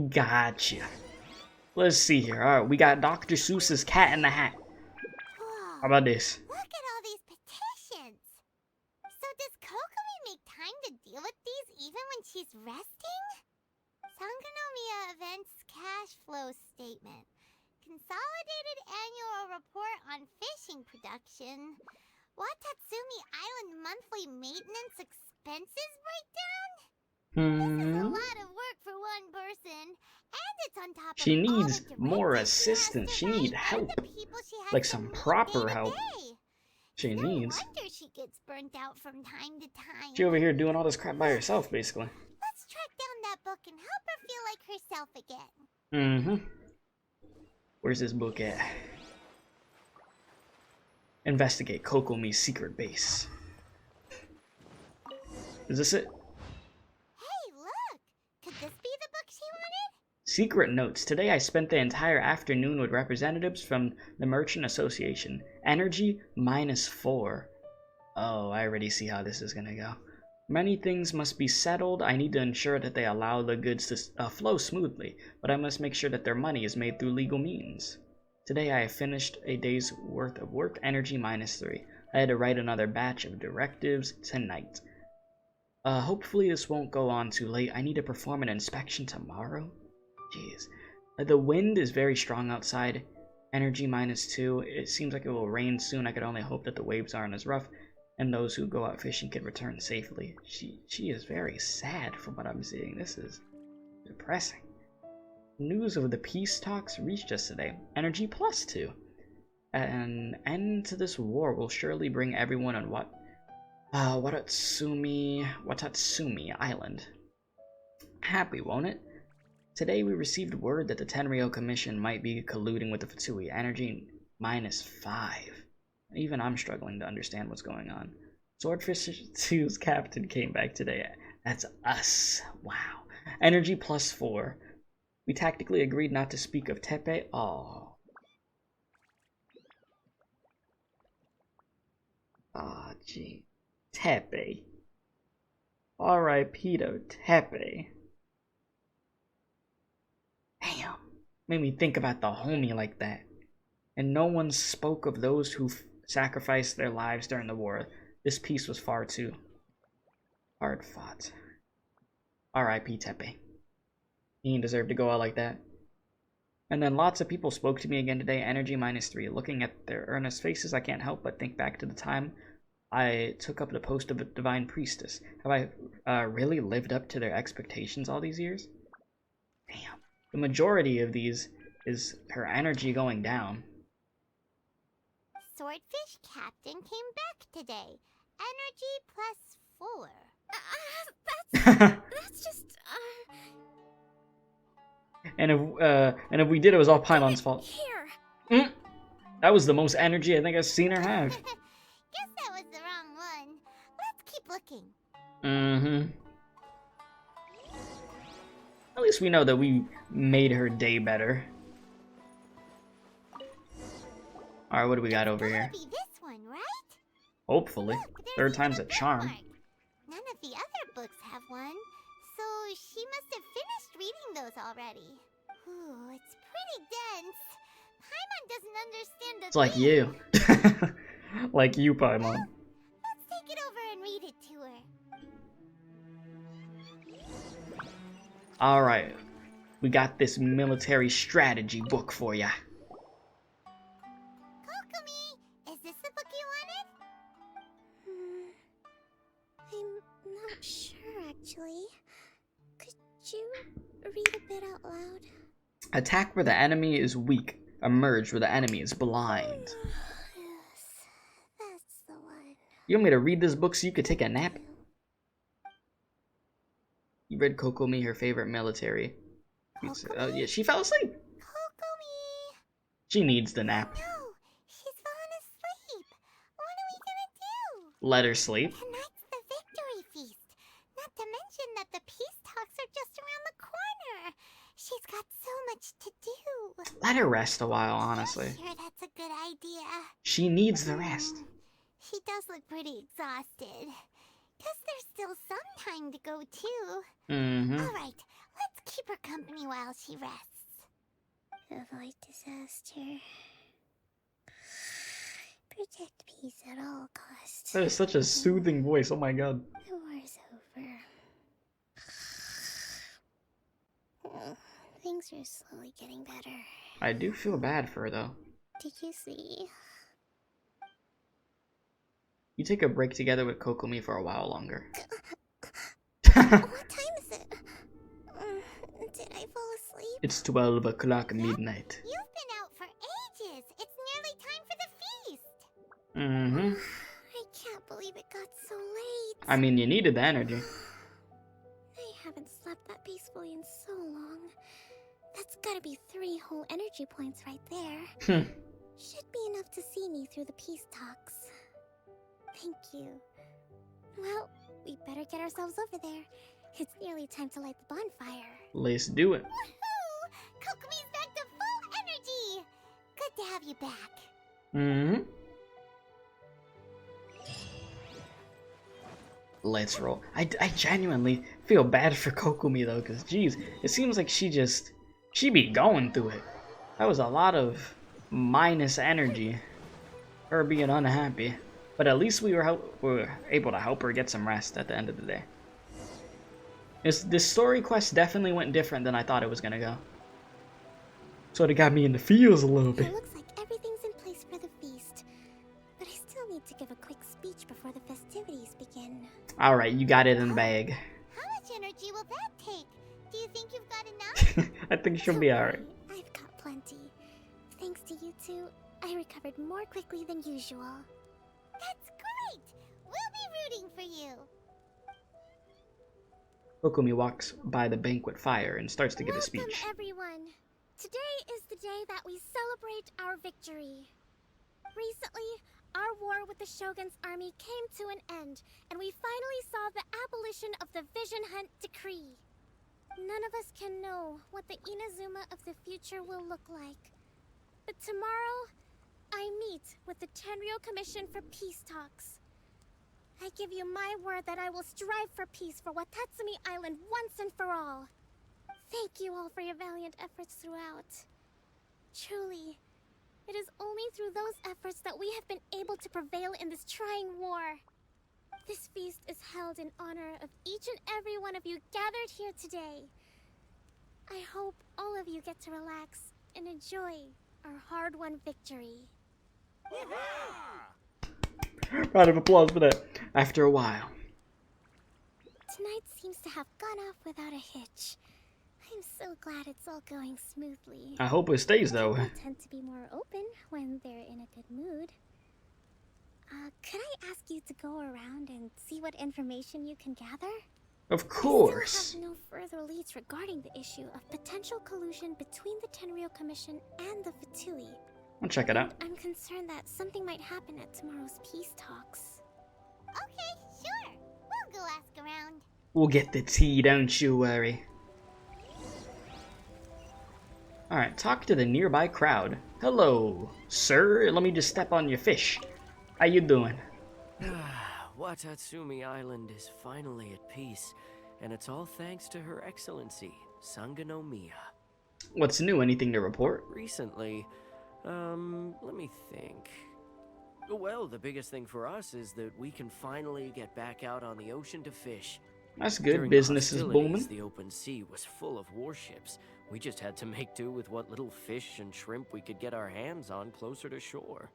Gotcha. Let's see here. Alright, we got Dr. Seuss's Cat in the Hat. Whoa, How about this? look at all these petitions. So does Kokomi make time to deal with these even when she's resting? Sangonomiya Events Cash Flow Statement. Consolidated Annual Report on Fishing Production. Watatsumi Island Monthly Maintenance Expenses Breakdown? This is a lot of work for one person, and it's on top of She all needs the more directives assistance. She needs help. she has Like to some meet proper day to help. day. She No needs. wonder she gets burnt out from time to time. She over here doing all this crap by herself, basically. Let's track down that book and help her feel like herself again. Mm-hmm. Where's this book at? Investigate Kokomi's secret base. Is this it? Hey, look! Could this be the book she wanted? Secret notes. Today I spent the entire afternoon with representatives from the Merchant Association. Energy -4. Oh, I already see how this is gonna go. Many things must be settled. I need to ensure that they allow the goods to flow smoothly, but I must make sure that their money is made through legal means. Today I have finished a day's worth of work. Energy -3. I had to write another batch of directives tonight. Hopefully this won't go on too late. I need to perform an inspection tomorrow. Jeez. The wind is very strong outside. Energy -2. It seems like it will rain soon. I could only hope that the waves aren't as rough, and those who go out fishing can return safely. She is very sad from what I'm seeing. This is depressing. News of the peace talks reached us today. Energy +2. An end to this war will surely bring everyone on Watatsumi Island happy, won't it? Today we received word that the Tenryou Commission might be colluding with the Fatui. Energy -5. Even I'm struggling to understand what's going on. Swordfish 2's captain came back today. That's us. Wow. Energy +4. We tactically agreed not to speak of Tepe. Oh. Ah, gee. Tepe. R.I.P. to Tepe. Damn. Made me think about the homie like that. And no one spoke of those who sacrificed their lives during the war. This peace was far too hard fought. R.I.P. Tepe. He didn't deserve to go out like that. And then lots of people spoke to me again today. Energy -3. Looking at their earnest faces, I can't help but think back to the time I took up the post of a divine priestess. Have I really lived up to their expectations all these years? Damn. The majority of these is her energy going down. Swordfish Captain came back today. Energy +4. That's just, And if we did, it was all Pylon's fault. Here. That was the most energy I think I've seen her have. Guess that was the wrong one. Let's keep looking. At least we know that we made her day better. Alright, what do we got over here? Be this one, right? Hopefully. Look, Third time's a charm. None of the other books have one, so she must have finished reading those already. Ooh, it's pretty dense. Paimon doesn't understand a It's like thing. you. Like you, Paimon. Let's take it over and read it to her. Alright. We got this military strategy book for ya. Kokomi, is this the book you wanted? I'm not sure, actually. Could you read a bit out loud? Attack where the enemy is weak. Emerge where the enemy is blind. Yes, that's the one. You want me to read this book so you could take a nap? You read Kokomi, her favorite military. Oh yeah, she fell asleep. Kokomi! She needs the nap. No, she's fallen asleep. What are we gonna do? Let her sleep. Tonight's the victory feast. Not to mention that the peace talks are just around the corner. She's got so much to do. Let her rest a while, honestly. Sure, that's a good idea. She needs the rest. She does look pretty exhausted. Guess there's still some time to go, too. Alright, let's keep her company while she rests. Avoid disaster. Protect peace at all costs. That is such a soothing voice, oh my god. The war's over. Things are slowly getting better. I do feel bad for her, though. Did you see? You take a break together with Kokomi for a while longer. What time is it? Did I fall asleep? It's 12 o'clock midnight. You've been out for ages. It's nearly time for the feast. I can't believe it got so late. I mean, you needed the energy. I haven't slept that peacefully in so long. That's gotta be 3 whole energy points right there. Should be enough to see me through the peace talks. Thank you. Well, we better get ourselves over there. It's nearly time to light the bonfire. Let's do it. Woohoo! Kokomi's back to full energy! Good to have you back. Let's roll. I genuinely feel bad for Kokomi though, because geez, it seems like she be going through it. That was a lot of minus energy. Her being unhappy. But at least we were able to help her get some rest at the end of the day. This story quest definitely went different than I thought it was gonna go. So it got me in the feels a little bit. It looks like everything's in place for the feast. But I still need to give a quick speech before the festivities begin. Alright, you got it in the bag. How much energy will that take? Do you think you've got enough? I think she'll be alright. I've got plenty. Thanks to you two, I recovered more quickly than usual. That's great! We'll be rooting for you! Kokomi walks by the banquet fire and starts to give a speech. Welcome, everyone! Today is the day that we celebrate our victory. Recently, our war with the Shogun's army came to an end, and we finally saw the abolition of the Vision Hunt Decree. None of us can know what the Inazuma of the future will look like. But tomorrow, I meet with the Tenryou Commission for Peace Talks. I give you my word that I will strive for peace for Watatsumi Island once and for all. Thank you all for your valiant efforts throughout. Truly, it is only through those efforts that we have been able to prevail in this trying war. This feast is held in honor of each and every one of you gathered here today. I hope all of you get to relax and enjoy our hard-won victory. Round of applause for that. After a while. Tonight seems to have gone off without a hitch. I'm so glad it's all going smoothly. I hope it stays though. People tend to be more open when they're in a good mood. Could I ask you to go around and see what information you can gather? Of course. I still have no further leads regarding the issue of potential collusion between the Tenryou Commission and the Fatui. I'll check it out. I'm concerned that something might happen at tomorrow's peace talks. Okay, sure. We'll go ask around. We'll get the tea, don't you worry. Alright, talk to the nearby crowd. Hello, sir. Let me just step on your fish. How you doing? Watatsumi Island is finally at peace, and it's all thanks to Her Excellency, Sangonomiya. What's new? Anything to report? Recently, let me think. Well, the biggest thing for us is that we can finally get back out on the ocean to fish. That's good. During Business the is hostilities, booming. The open sea was full of warships. We just had to make do with what little fish and shrimp we could get our hands on closer to shore.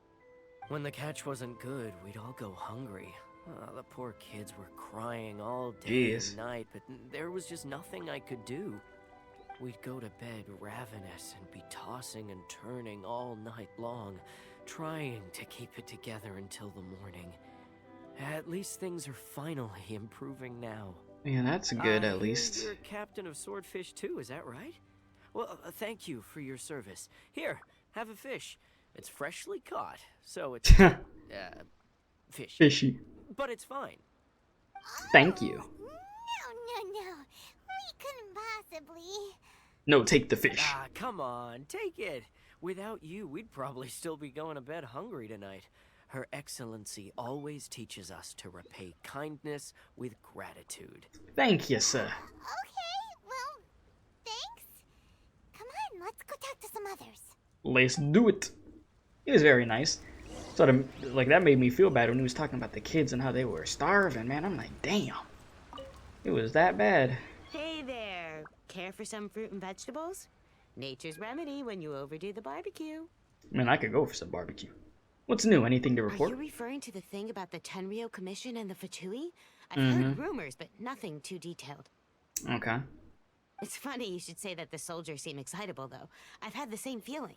When the catch wasn't good, we'd all go hungry. The poor kids were crying all day and night, but there was just nothing I could do. We'd go to bed ravenous and be tossing and turning all night long, trying to keep it together until the morning. At least things are finally improving now. Yeah, that's good at least. You're captain of Swordfish too, is that right? Well, thank you for your service. Here, have a fish. It's freshly caught, so it's fishy. Fishy. But it's fine. Thank you. No. We couldn't possibly. No, take the fish. Come on, take it. Without you, we'd probably still be going to bed hungry tonight. Her Excellency always teaches us to repay kindness with gratitude. Thank you, sir. Okay, well, thanks. Come on, let's go talk to some others. Let's do it. He was very nice. Sort of, like, that made me feel bad when he was talking about the kids and how they were starving, man. I'm like, damn. It was that bad. Hey there. Care for some fruit and vegetables? Nature's remedy when you overdo the barbecue. Man, I could go for some barbecue. What's new? Anything to report? Are you referring to the thing about the Tenryou Commission and the Fatui? I've heard rumors, but nothing too detailed. Okay. It's funny you should say that the soldiers seem excitable, though. I've had the same feeling.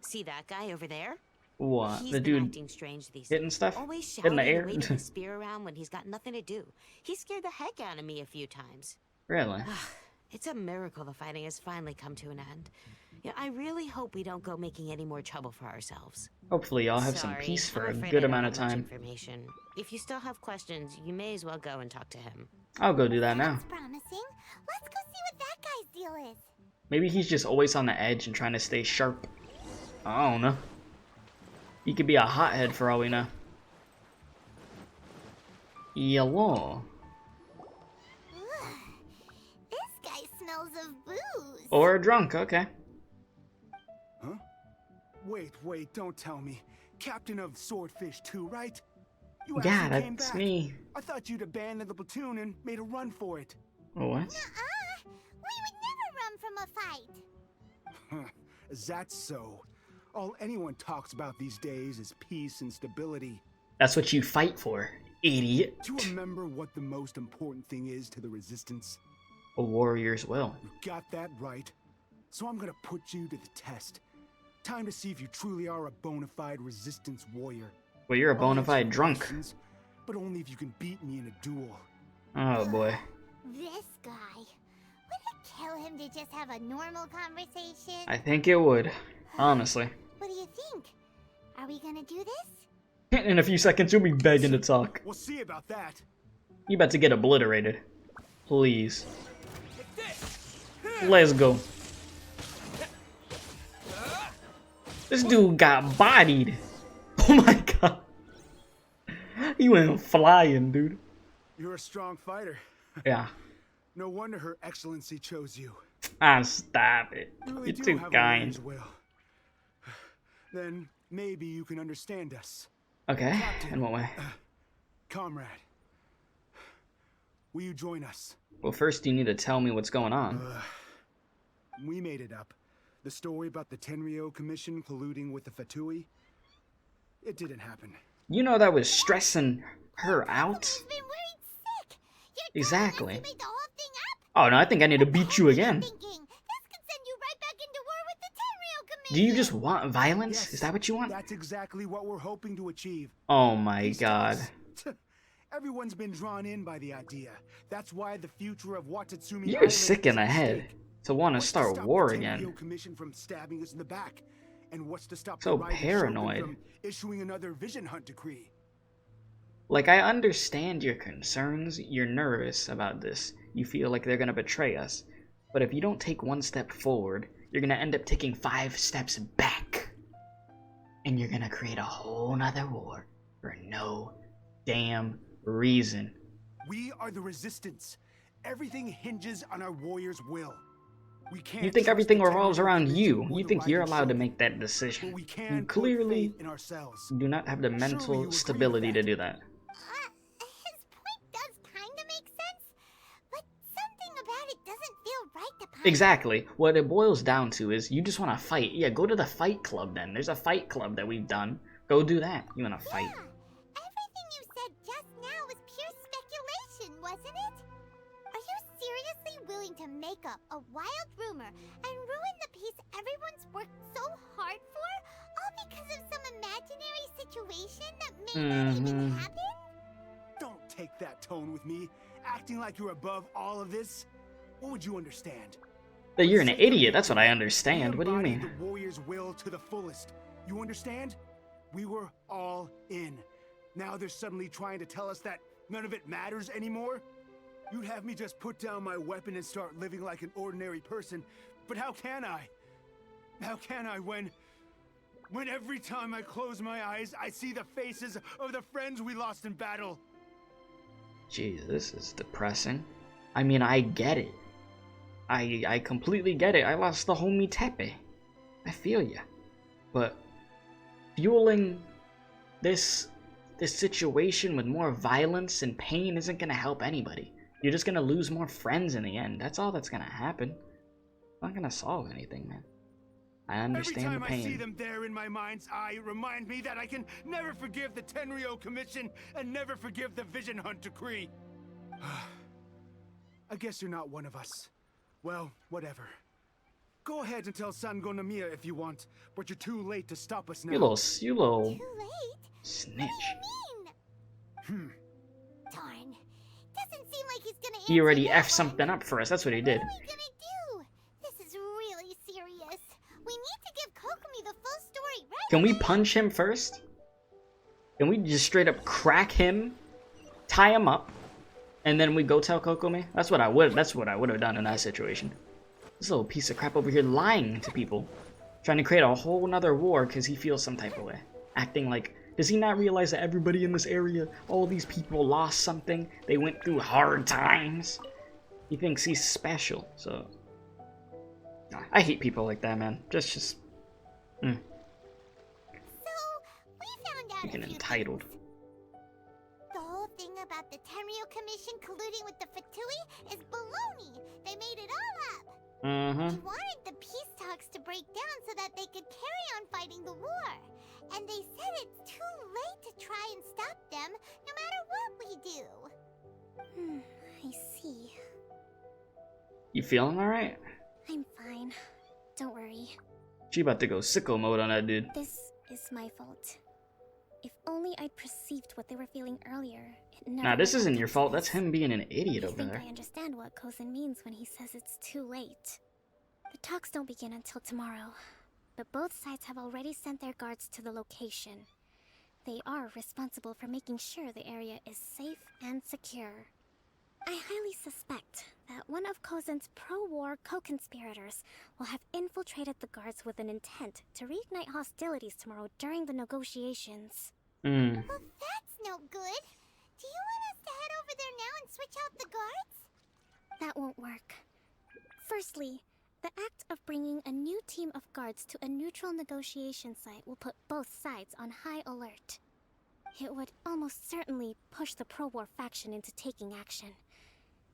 See that guy over there? What? He's The been dude acting strange these hitting days. stuff? Always In shouting the air? and waving his spear around when he's got nothing to do. He scared the heck out of me a few times. Really? It's a miracle the fighting has finally come to an end. Yeah, I really hope we don't go making any more trouble for ourselves. Hopefully y'all have some peace for a good amount of time. Information. If you still have questions, you may as well go and talk to him. I'll go do that now. That's promising. Let's go see what that guy's deal is. Maybe he's just always on the edge and trying to stay sharp. I don't know. He could be a hothead for all we know. Yellow. This guy smells of booze. Or a drunk, okay. Huh? Wait, don't tell me. Captain of Swordfish 2, right? You Yeah, actually came that's back. me. I thought you'd abandoned the platoon and made a run for it. What? We would never run from a fight. Is that so? All anyone talks about these days is peace and stability. That's what you fight for, idiot. Do you remember what the most important thing is to the resistance? A warrior's will. You got that right. So I'm gonna put you to the test. Time to see if you truly are a bona fide resistance warrior. Well, you're a bona I'll fide answer drunk. questions, but only if you can beat me in a duel. Oh boy. This guy. Would it kill him to just have a normal conversation? I think it would, honestly. What do you think? Are we gonna do this? In a few seconds, you'll be begging to talk. We'll see about that. You about to get obliterated. Please. Let's go. This dude got bodied. Oh my god. He went flying, dude. You're a strong fighter. Yeah. No wonder Her Excellency chose you. Ah, stop it. You really You're do too have a kind. warrior's will. Then maybe you can understand us. Okay, Captain, in what way? Comrade, will you join us? Well, first you need to tell me what's going on. We made it up. The story about the Tenryou Commission colluding with the Fatui? It didn't happen. You know that was stressing her out? Exactly. Oh no, I think I need to beat you again. Do you just want violence? Yes, is that what you want? That's exactly what we're hoping to achieve. Oh my god. Everyone's been drawn in by the idea. That's why the future of Watatsumi You're Island sick in is the at head stake. to want to What's start stop war the again. Tenryou Commission from stabbing us in the back? And what's to stop So the Rising paranoid. Shogun from issuing another vision hunt decree? Like, I understand your concerns. You're nervous about this. You feel like they're gonna betray us. But if you don't take one step forward, you're gonna end up taking 5 steps back. And you're gonna create a whole nother war for no damn reason. We are the resistance. Everything hinges on our warriors' will. We can't You think trust everything the revolves Tenryou around Commission you. or You the think you're Rising allowed to Shogun, make that but decision. we You can put clearly faith in ourselves. do not have the Surely you mental agree with stability that. to do that. His point does kind of make sense, but something about it doesn't feel right to Pine. Exactly. What it boils down to is you just want to fight. Yeah, go to the fight club then. There's a fight club that we've done. Go do that. You want to fight. Everything you said just now was pure speculation, wasn't it? Are you seriously willing to make up a wild rumor and ruin the peace everyone's worked so hard for, all because of some imaginary situation that may not even happen? Don't take that tone with me, acting like you're above all of this. What would you understand? That you're an idiot. That's what I understand. We What do you embodied mean? The warrior's will to the fullest. You understand? We were all in. Now they're suddenly trying to tell us that none of it matters anymore? You'd have me just put down my weapon and start living like an ordinary person, but how can I? How can I when every time I close my eyes, I see the faces of the friends we lost in battle? Jeez, this is depressing. I mean, I get it. I completely get it. I lost the homie Tepe. I feel ya. But fueling this situation with more violence and pain isn't gonna help anybody. You're just gonna lose more friends in the end. That's all that's gonna happen. It's not gonna solve anything, man. I understand Every the time I see pain. them there in my mind's eye, remind me that I can never forgive the Tenryou Commission and never forgive the Vision Hunt decree. I guess you're not one of us. Well, whatever. Go ahead and tell Sangonomiya if you want, but you're too late to stop us now. You little snitch. Darn. Doesn't seem like he's gonna He already answer that F'd something up for us. That's what he did. What are we gonna do? This is really serious. We need to give Kokomi the full story, right? Can we punch him first? Can we just straight up crack him, tie him up, and then we go tell Kokomi? That's what I would have done in that situation. This little piece of crap over here lying to people, trying to create a whole nother war because he feels some type of way, acting like. Does he not realize that everybody in this area, all these people lost something? They went through hard times. He thinks he's special, so. I hate people like that, man. Just. So, we found out Freaking entitled. the whole thing about the Tenryou Commission colluding with the Fatui is baloney. They made it all up. They wanted the peace talks to break down so that they could carry on fighting the war. And they said it's too late to try and stop them, no matter what we do. I see. You feeling alright? I'm fine. Don't worry. She about to go sicko mode on that dude. This is my fault. If only I'd perceived what they were feeling earlier. It never Nah, this would have isn't come your to fault. this. That's him being an idiot I over think there. I understand what Kozen means when he says it's too late. The talks don't begin until tomorrow, but both sides have already sent their guards to the location. They are responsible for making sure the area is safe and secure. I highly suspect that one of Kozen's pro-war co-conspirators will have infiltrated the guards with an intent to reignite hostilities tomorrow during the negotiations. Well, that's no good. Do you want us to head over there now and switch out the guards? That won't work. Firstly, the act of bringing a new team of guards to a neutral negotiation site will put both sides on high alert. It would almost certainly push the pro-war faction into taking action.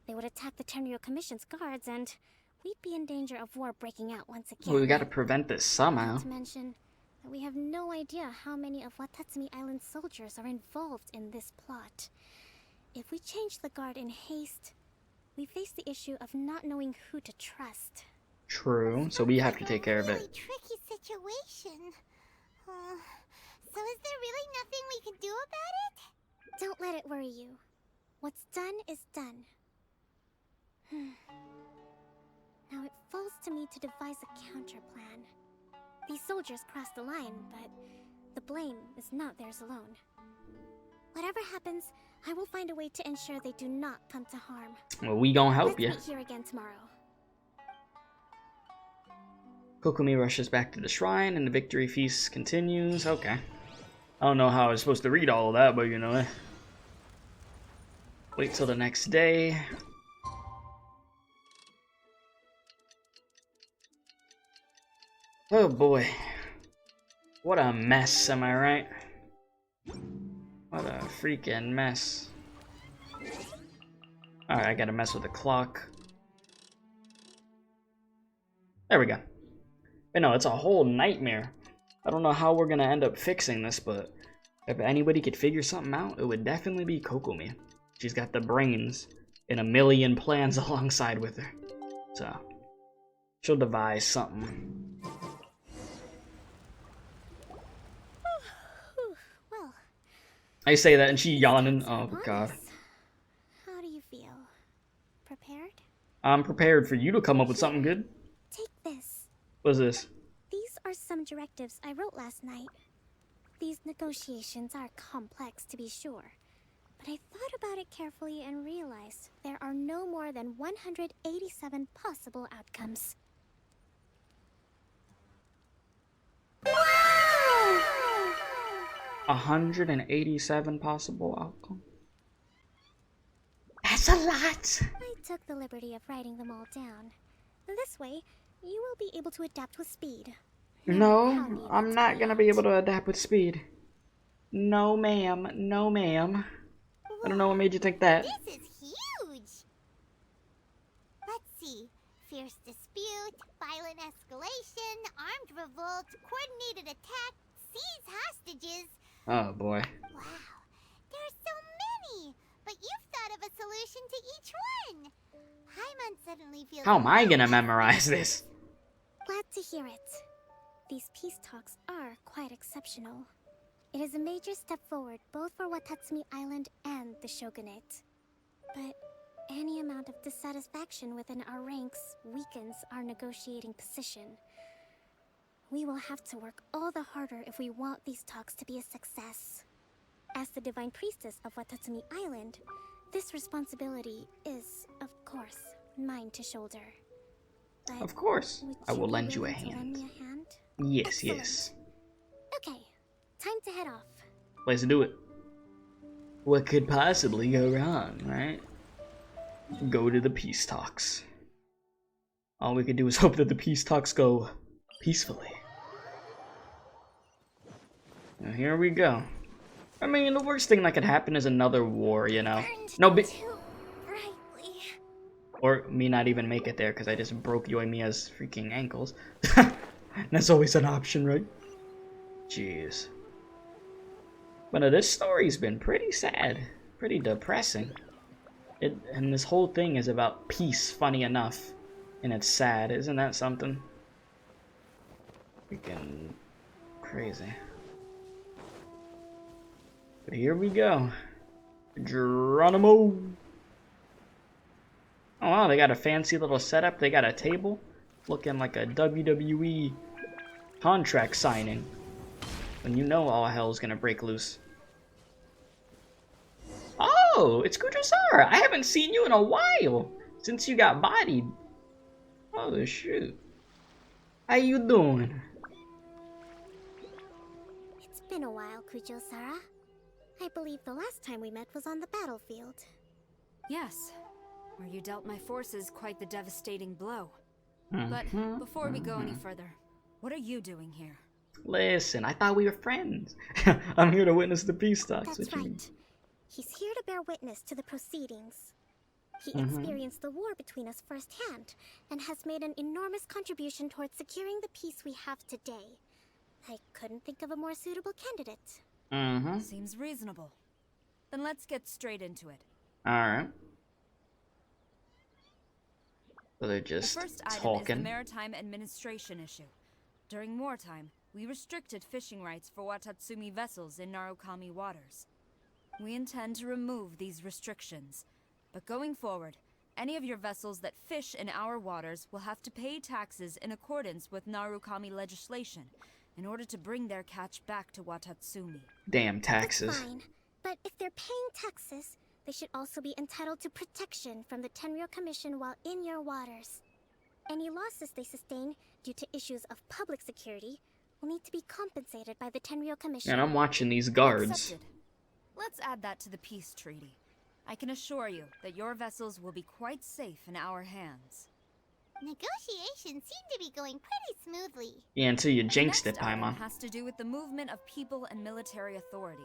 They would attack the Tenryou Commission's guards and, we'd be in danger of war breaking out once again. Well, we gotta prevent this somehow. Not to mention that we have no idea how many of Watatsumi Island's soldiers are involved in this plot. If we change the guard in haste, we face the issue of not knowing who to trust. True, so we have to take care of it. Really tricky situation. So is there really nothing we can do about it? Don't let it worry you. What's done is done. Now it falls to me to devise a counter plan. These soldiers crossed the line, but the blame is not theirs alone. Whatever happens, I will find a way to ensure they do not come to harm. Well, we gonna help you. Let's meet here again tomorrow. Kokomi rushes back to the shrine and the victory feast continues. Okay. I don't know how I was supposed to read all of that, but you know. Wait till the next day. Oh boy. What a mess, am I right? What a freaking mess. Alright, I gotta mess with the clock. There we go. But no, it's a whole nightmare. I don't know how we're gonna end up fixing this, but if anybody could figure something out, it would definitely be Kokomi. She's got the brains and a million plans alongside with her. So, she'll devise something. Well, I say that and she yawning. Oh god. how do you feel? Prepared? I'm prepared for you to come up with something good. Take this. What's this? These are some directives I wrote last night. These negotiations are complex, to be sure. But I thought about it carefully and realized there are no more than 187 possible outcomes. Wow! 187 possible outcomes. That's a lot! I took the liberty of writing them all down. This way, you will be able to adapt with speed. No, I'm not gonna be able to adapt with speed. No, ma'am. No, ma'am. I don't know what made you think that. This is huge! Let's see. Fierce dispute, violent escalation, armed revolt, coordinated attack, seize hostages. Oh boy. Wow, there are so many! But you've thought of a solution to each one! Paimon suddenly feels... How am I gonna memorize this? Glad to hear it. These peace talks are quite exceptional. It is a major step forward both for Watatsumi Island and the Shogunate. But any amount of dissatisfaction within our ranks weakens our negotiating position. We will have to work all the harder if we want these talks to be a success. As the Divine Priestess of Watatsumi Island, this responsibility is, of course, mine to shoulder. But of course, I will lend you a lend hand. me a hand? Yes, Excellent. yes. Okay, time to head off. Let's do it. What could possibly go wrong, right? Go to the peace talks. All we could do is hope that the peace talks go peacefully. Now here we go. I mean, the worst thing that could happen is another war, you know? No, or me not even make it there because I just broke Yoimiya's freaking ankles. That's always an option, right? Jeez. But this story's been pretty sad, pretty depressing. And this whole thing is about peace, funny enough. And it's sad, isn't that something? Freaking crazy. But here we go. Geronimo! Oh wow, they got a fancy little setup. They got a table looking like a WWE contract signing. When you know all hell's gonna break loose. Oh, it's Kujo-Sara! I haven't seen you in a while since you got bodied. Oh shoot. How you doing? It's been a while, Kujo-Sara. I believe the last time we met was on the battlefield. Yes, where you dealt my forces quite the devastating blow. Mm-hmm. But before we go any further, what are you doing here? Listen, I thought we were friends. I'm here to witness the peace talks. That's right. He's here to bear witness to the proceedings. He experienced the war between us firsthand, and has made an enormous contribution towards securing the peace we have today. I couldn't think of a more suitable candidate. Seems reasonable. Then let's get straight into it. Alright. So they're just the first item talking. is the maritime administration issue. During wartime, we restricted fishing rights for Watatsumi vessels in Narukami waters. We intend to remove these restrictions. But going forward, any of your vessels that fish in our waters will have to pay taxes in accordance with Narukami legislation in order to bring their catch back to Watatsumi. Damn taxes. That's fine, but if they're paying taxes, they should also be entitled to protection from the Tenryou Commission while in your waters. Any losses they sustain due to issues of public security will need to be compensated by the Tenryou Commission. And I'm watching these guards. Accepted. Let's add that to the peace treaty. I can assure you that your vessels will be quite safe in our hands. Negotiations seem to be going pretty smoothly. Yeah, until you jinxed it, The next item Paimon. has to do with the movement of people and military authority.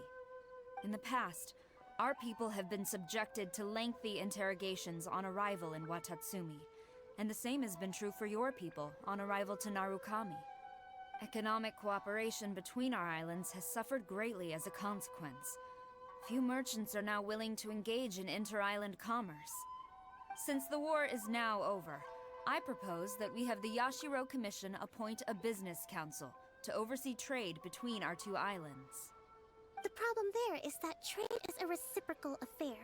In the past, our people have been subjected to lengthy interrogations on arrival in Watatsumi, and the same has been true for your people on arrival to Narukami. Economic cooperation between our islands has suffered greatly as a consequence. Few merchants are now willing to engage in inter-island commerce. Since the war is now over, I propose that we have the Yashiro Commission appoint a business council to oversee trade between our two islands. The problem there is that trade is a reciprocal affair.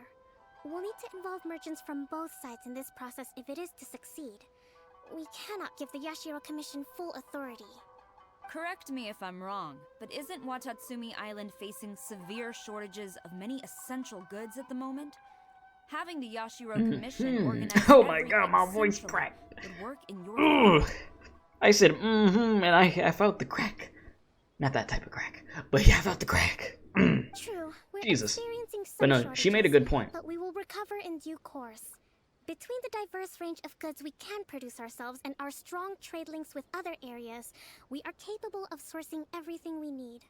We'll need to involve merchants from both sides in this process if it is to succeed. We cannot give the Yashiro Commission full authority. Correct me if I'm wrong, but isn't Watatsumi Island facing severe shortages of many essential goods at the moment? Having the Yashiro Commission organize Oh my god, my voice cracked. would work in your favor. I said and I felt the crack. Not that type of crack, but yeah, I felt the crack. True, we're Jesus. experiencing some But no, shortages, she made a good point. But we will recover in due course. Between the diverse range of goods we can produce ourselves and our strong trade links with other areas, we are capable of sourcing everything we need.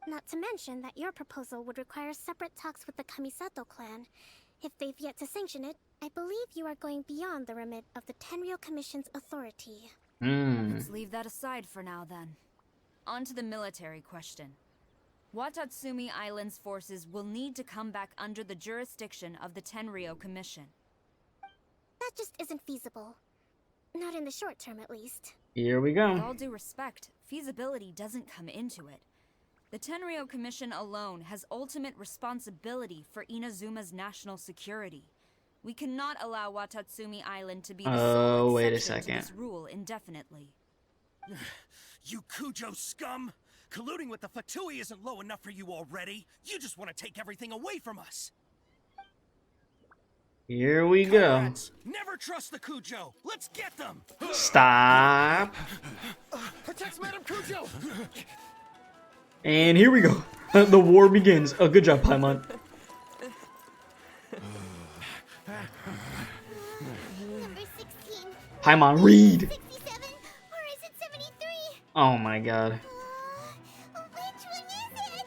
Not to mention that your proposal would require separate talks with the Kamisato clan. If they've yet to sanction it, I believe you are going beyond the remit of the Tenryou Commission's authority. Let's leave that aside for now then. On to the military question. Watatsumi Island's forces will need to come back under the jurisdiction of the Tenryou Commission. That just isn't feasible. Not in the short term, at least. Here we go. With all due respect, feasibility doesn't come into it. The Tenryou Commission alone has ultimate responsibility for Inazuma's national security. We cannot allow Watatsumi Island to be the sole wait a exception to second. this rule indefinitely. You Kujo scum! Colluding with the Fatui isn't low enough for you already. You just want to take everything away from us. Here we go. Comrades, never trust the Kujo. Let's get them. Stop. Protect Madam Kujo. And here we go. The war begins. Oh, good job, Paimon. Number 16. Paimon, read. 67, or is it 73? Oh my god. Which one is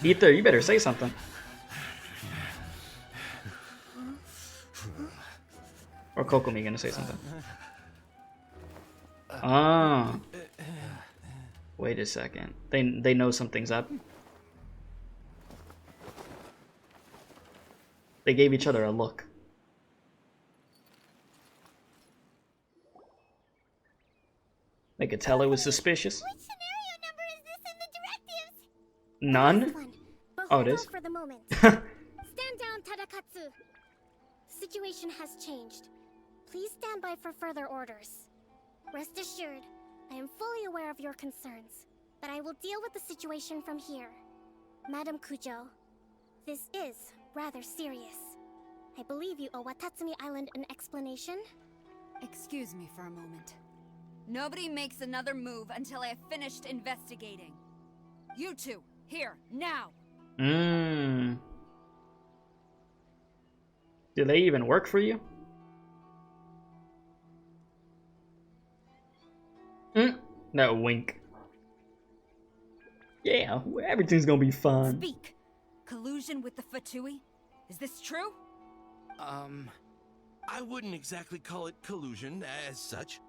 it? Ether, you better say something. Or Kokomi gonna say something. Ah. Wait a second. They know something's up. They gave each other a look. They could tell it was suspicious. Which scenario number is this in the directives? None? But Oh, hold it on is? for the moment. Stand down, Tadakatsu. Situation has changed. Please stand by for further orders. Rest assured, I am fully aware of your concerns, but I will deal with the situation from here. Madam Kujo, this is rather serious. I believe you owe Watatsumi Island an explanation. Excuse me for a moment. Nobody makes another move until I have finished investigating. You two, here, now! Mmm. Do they even work for you? That wink. Yeah, everything's gonna be fun. Speak! Collusion with the Fatui? Is this true? I wouldn't exactly call it collusion as such.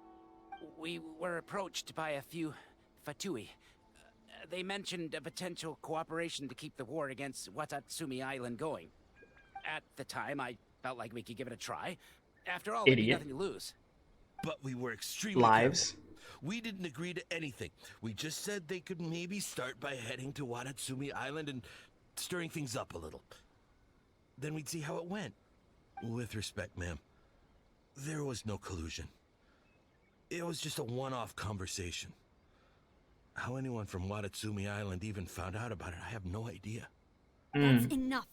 We were approached by a few Fatui. They mentioned a potential cooperation to keep the war against Watatsumi Island going. At the time, I felt like we could give it a try. After all, there'd be nothing to lose. But we were extremely lives. careful. We didn't agree to anything. We just said they could maybe start by heading to Watatsumi Island and stirring things up a little. Then we'd see how it went. With respect, ma'am, there was no collusion. It was just a one-off conversation. How anyone from Watatsumi Island even found out about it, I have no idea. That's enough.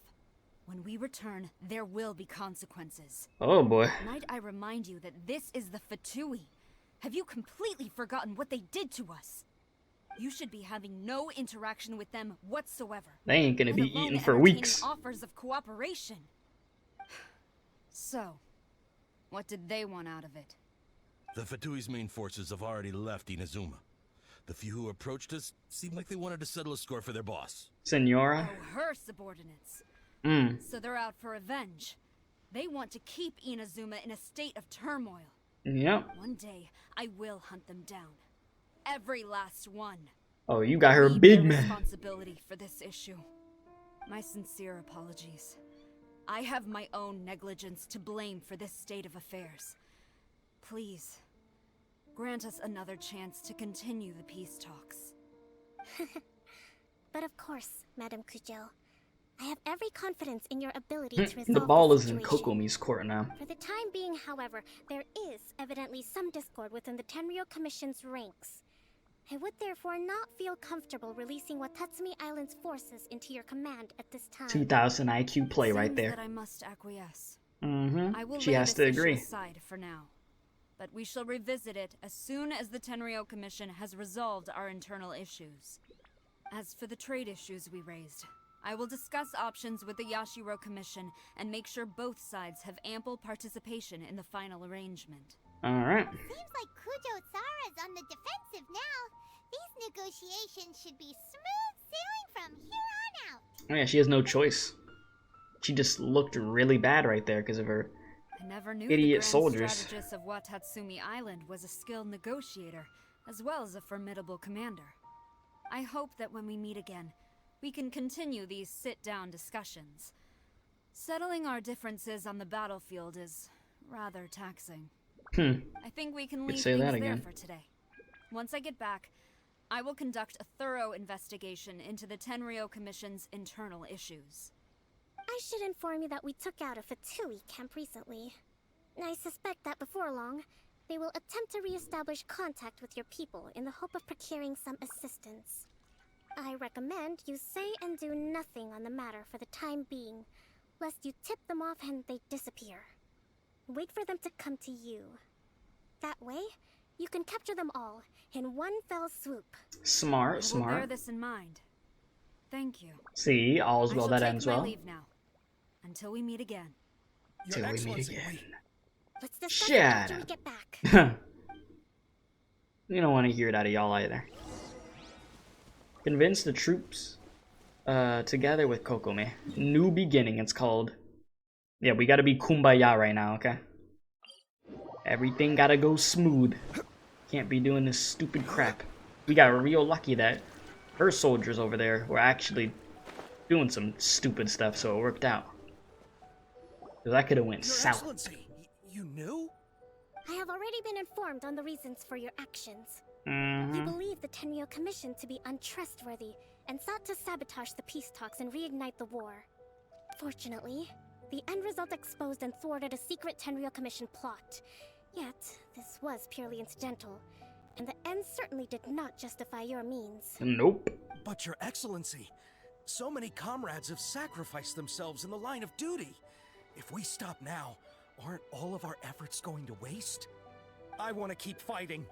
When we return, there will be consequences. Oh boy. Might I remind you that this is the Fatui? Have you completely forgotten what they did to us? You should be having no interaction with them whatsoever. They ain't gonna be eating for weeks. Offers of cooperation. So, what did they want out of it? The Fatui's main forces have already left Inazuma. The few who approached us seemed like they wanted to settle a score for their boss. Senora? Oh, her subordinates. So they're out for revenge. They want to keep Inazuma in a state of turmoil. Yep. One day, I will hunt them down. Every last one. Oh, you got her big man. Responsibility for this issue. My sincere apologies. I have my own negligence to blame for this state of affairs. Please, grant us another chance to continue the peace talks. But of course, Madame Kujo. I have every confidence in your ability to resolve the ball the is in situation. Kokomi's court now. For the time being, however, there is evidently some discord within the Tenryou Commission's ranks. I would therefore not feel comfortable releasing Watatsumi Island's forces into your command at this time. 2000 IQ play right Seems there. that I must acquiesce. Mm-hmm. I will She lay has this to issue agree. aside for now. But we shall revisit it as soon as the Tenryou Commission has resolved our internal issues. As for the trade issues we raised, I will discuss options with the Yashiro Commission and make sure both sides have ample participation in the final arrangement. Alright. Seems like Kujo-sara's on the defensive now. These negotiations should be smooth sailing from here on out. Oh yeah, she has no choice. She just looked really bad right there because of her I never knew idiot the grand soldiers. strategist of Watatsumi Island was a skilled negotiator, as well as a formidable commander. I hope that when we meet again, we can continue these sit-down discussions. Settling our differences on the battlefield is rather taxing. I think we can Could leave say things that there again. for today. Once I get back, I will conduct a thorough investigation into the Tenryou Commission's internal issues. I should inform you that we took out a Fatui camp recently. I suspect that before long, they will attempt to re-establish contact with your people in the hope of procuring some assistance. I recommend you say and do nothing on the matter for the time being, lest you tip them off and they disappear. Wait for them to come to you. That way, you can capture them all in one fell swoop. Smart, I will smart. bear this in mind. Thank you. See, all's well I shall that take ends my well. leave now. Until we meet again. Till we meet again. Let's discuss Shut it after up. we get back. You don't want to hear it out of y'all either. Convince the troops together with Kokomi. New beginning, it's called. Yeah, we gotta be kumbaya right now, okay? Everything gotta go smooth. Can't be doing this stupid crap. We got real lucky that her soldiers over there were actually doing some stupid stuff, so it worked out. Because that could have went Your south. Excellency, you knew? I have already been informed on the reasons for your actions. You Mm-hmm. believe the Tenryou Commission to be untrustworthy and sought to sabotage the peace talks and reignite the war. Fortunately, the end result exposed and thwarted a secret Tenryou Commission plot. Yet, this was purely incidental, and the end certainly did not justify your means. Nope. But Your Excellency, so many comrades have sacrificed themselves in the line of duty. If we stop now, aren't all of our efforts going to waste? I want to keep fighting.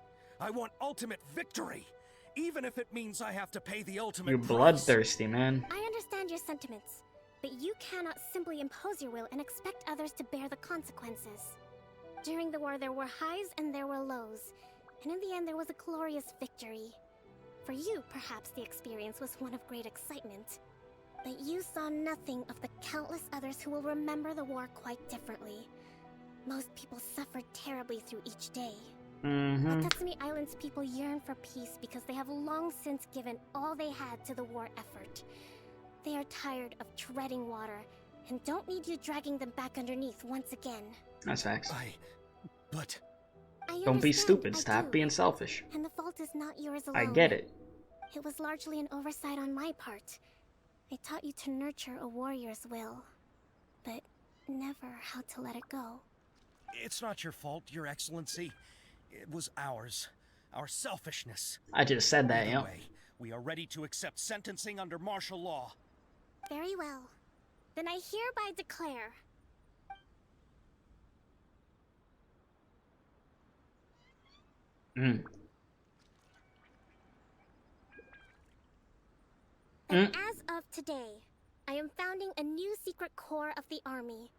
I want ultimate victory, even if it means I have to pay the ultimate You're price. bloodthirsty, man. I understand your sentiments, but you cannot simply impose your will and expect others to bear the consequences. During the war, there were highs and there were lows, and in the end, there was a glorious victory. For you, perhaps the experience was one of great excitement. but you saw nothing of the countless others who will remember the war quite differently. Most people suffered terribly through each day. Watatsumi Island's people yearn for peace because they have long since given all they had to the war effort. They are tired of treading water and don't need you dragging them back underneath once again. That's facts. But don't be stupid. Stop being selfish. And the fault is not yours alone. I get it. It was largely an oversight on my part. I taught you to nurture a warrior's will, but never how to let it go. It's not your fault, Your Excellency. It was ours. Our selfishness. I just said that, Either way, we are ready to accept sentencing under martial law. Very well. Then I hereby declare... that as of today, I am founding a new secret corps of the army.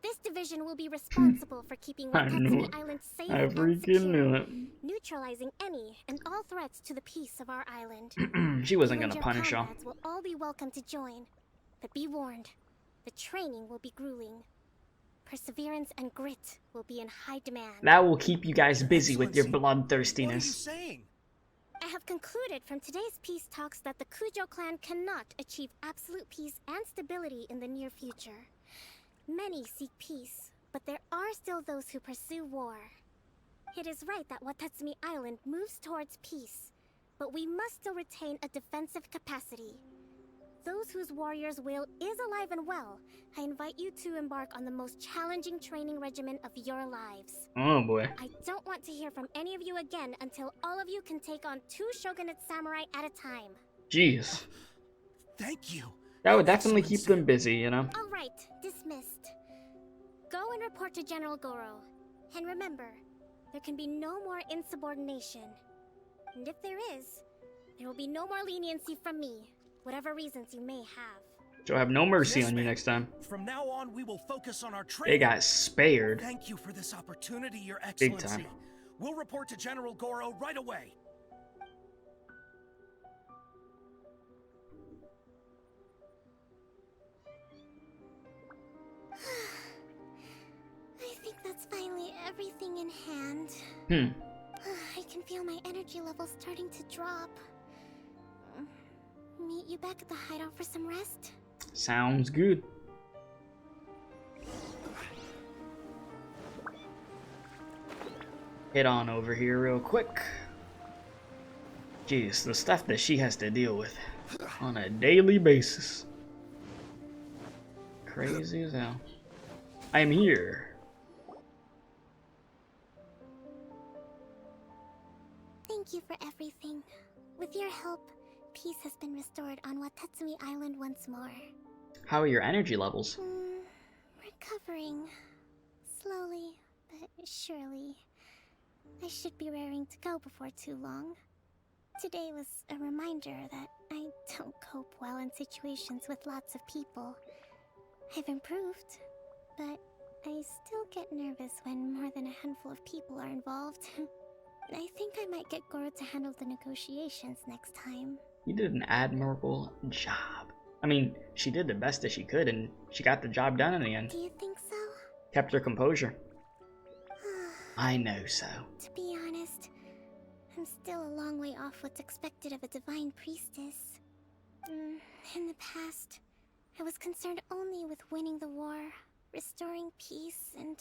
This division will be responsible for keeping Watatsumi Island safe and secure, neutralizing any and all threats to the peace of our island. She wasn't gonna punish y'all. Will all be welcome to join, but be warned, the training will be grueling. Perseverance and grit will be in high demand. That will keep you guys busy with your bloodthirstiness. What are you saying? I have concluded from today's peace talks that the Kujo clan cannot achieve absolute peace and stability in the near future. Many seek peace, but there are still those who pursue war. It is right that Watatsumi Island moves towards peace, but we must still retain a defensive capacity. Those whose warrior's will is alive and well, I invite you to embark on the most challenging training regimen of your lives. Oh boy. I don't want to hear from any of you again until all of you can take on 2 shogunate samurai at a time. Jeez. Thank you. That would definitely keep them busy, you know? Alright, dismissed. Go and report to General Goro. And remember, there can be no more insubordination. And if there is, there will be no more leniency from me, whatever reasons you may have. She'll have no mercy on you next time. From now on, we will focus on our training. They got spared. Thank you for this opportunity, Your Excellency. Big time. We'll report to General Goro right away. I think that's finally everything in hand. I can feel my energy levels starting to drop. Meet you back at the hideout for some rest? Sounds good. Head on over here real quick. Jeez, the stuff that she has to deal with on a daily basis. Crazy as hell. I am here. Thank you for everything. With your help, peace has been restored on Watatsumi Island once more. How are your energy levels? Recovering. Slowly, but surely. I should be raring to go before too long. Today was a reminder that I don't cope well in situations with lots of people. I've improved, but I still get nervous when more than a handful of people are involved. I think I might get Goro to handle the negotiations next time. You did an admirable job. I mean, she did the best that she could, and she got the job done in the end. Do you think so? Kept her composure. I know so. To be honest, I'm still a long way off what's expected of a divine priestess. In the past, I was concerned only with winning the war, restoring peace, and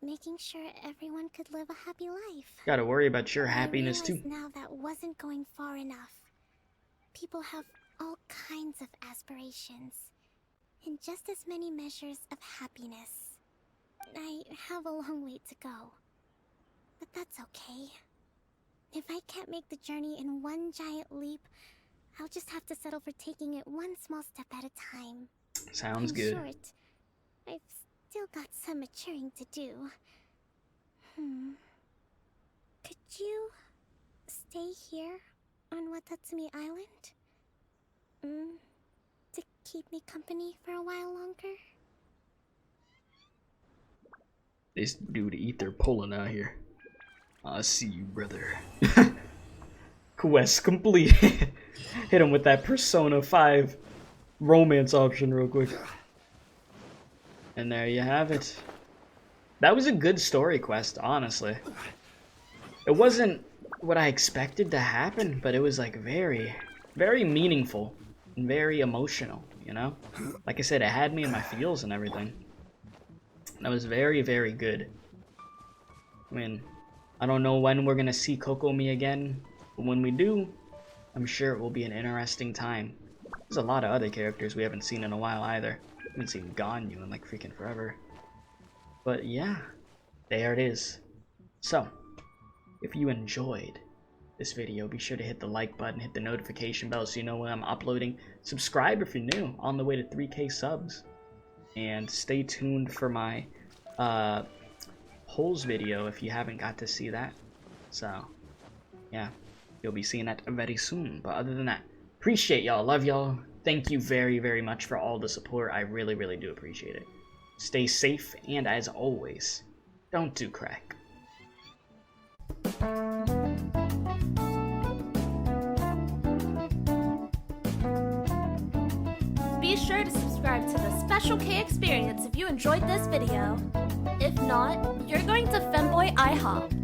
making sure everyone could live a happy life. Gotta worry about your happiness too. Now that wasn't going far enough. People have all kinds of aspirations, and just as many measures of happiness. I have a long way to go, but that's okay. If I can't make the journey in one giant leap, I'll just have to settle for taking it one small step at a time. Sounds good. In short, I've still got some maturing to do. Could you stay here on Watatsumi Island? To keep me company for a while longer? This dude Ether pulling out here. I see you, brother. Quest complete. Hit him with that Persona 5 romance option real quick. And there you have it. That was a good story quest, honestly. It wasn't what I expected to happen, but it was like very, very meaningful and very emotional, you know? Like I said, it had me in my feels and everything. That was very, very good. I mean, I don't know when we're gonna see Kokomi again, but when we do, I'm sure it will be an interesting time. There's a lot of other characters we haven't seen in a while either. I haven't seen Ganyu in like freaking forever. But yeah, there it is. So, if you enjoyed this video, be sure to hit the like button, hit the notification bell so you know when I'm uploading. Subscribe if you're new, on the way to 3K subs. And stay tuned for my polls video if you haven't got to see that. So, yeah, you'll be seeing that very soon. But other than that, appreciate y'all, love y'all. Thank you very, very much for all the support. I really, really do appreciate it. Stay safe, and as always, don't do crack. Be sure to subscribe to the Special K Experience if you enjoyed this video. If not, you're going to Femboy IHOP.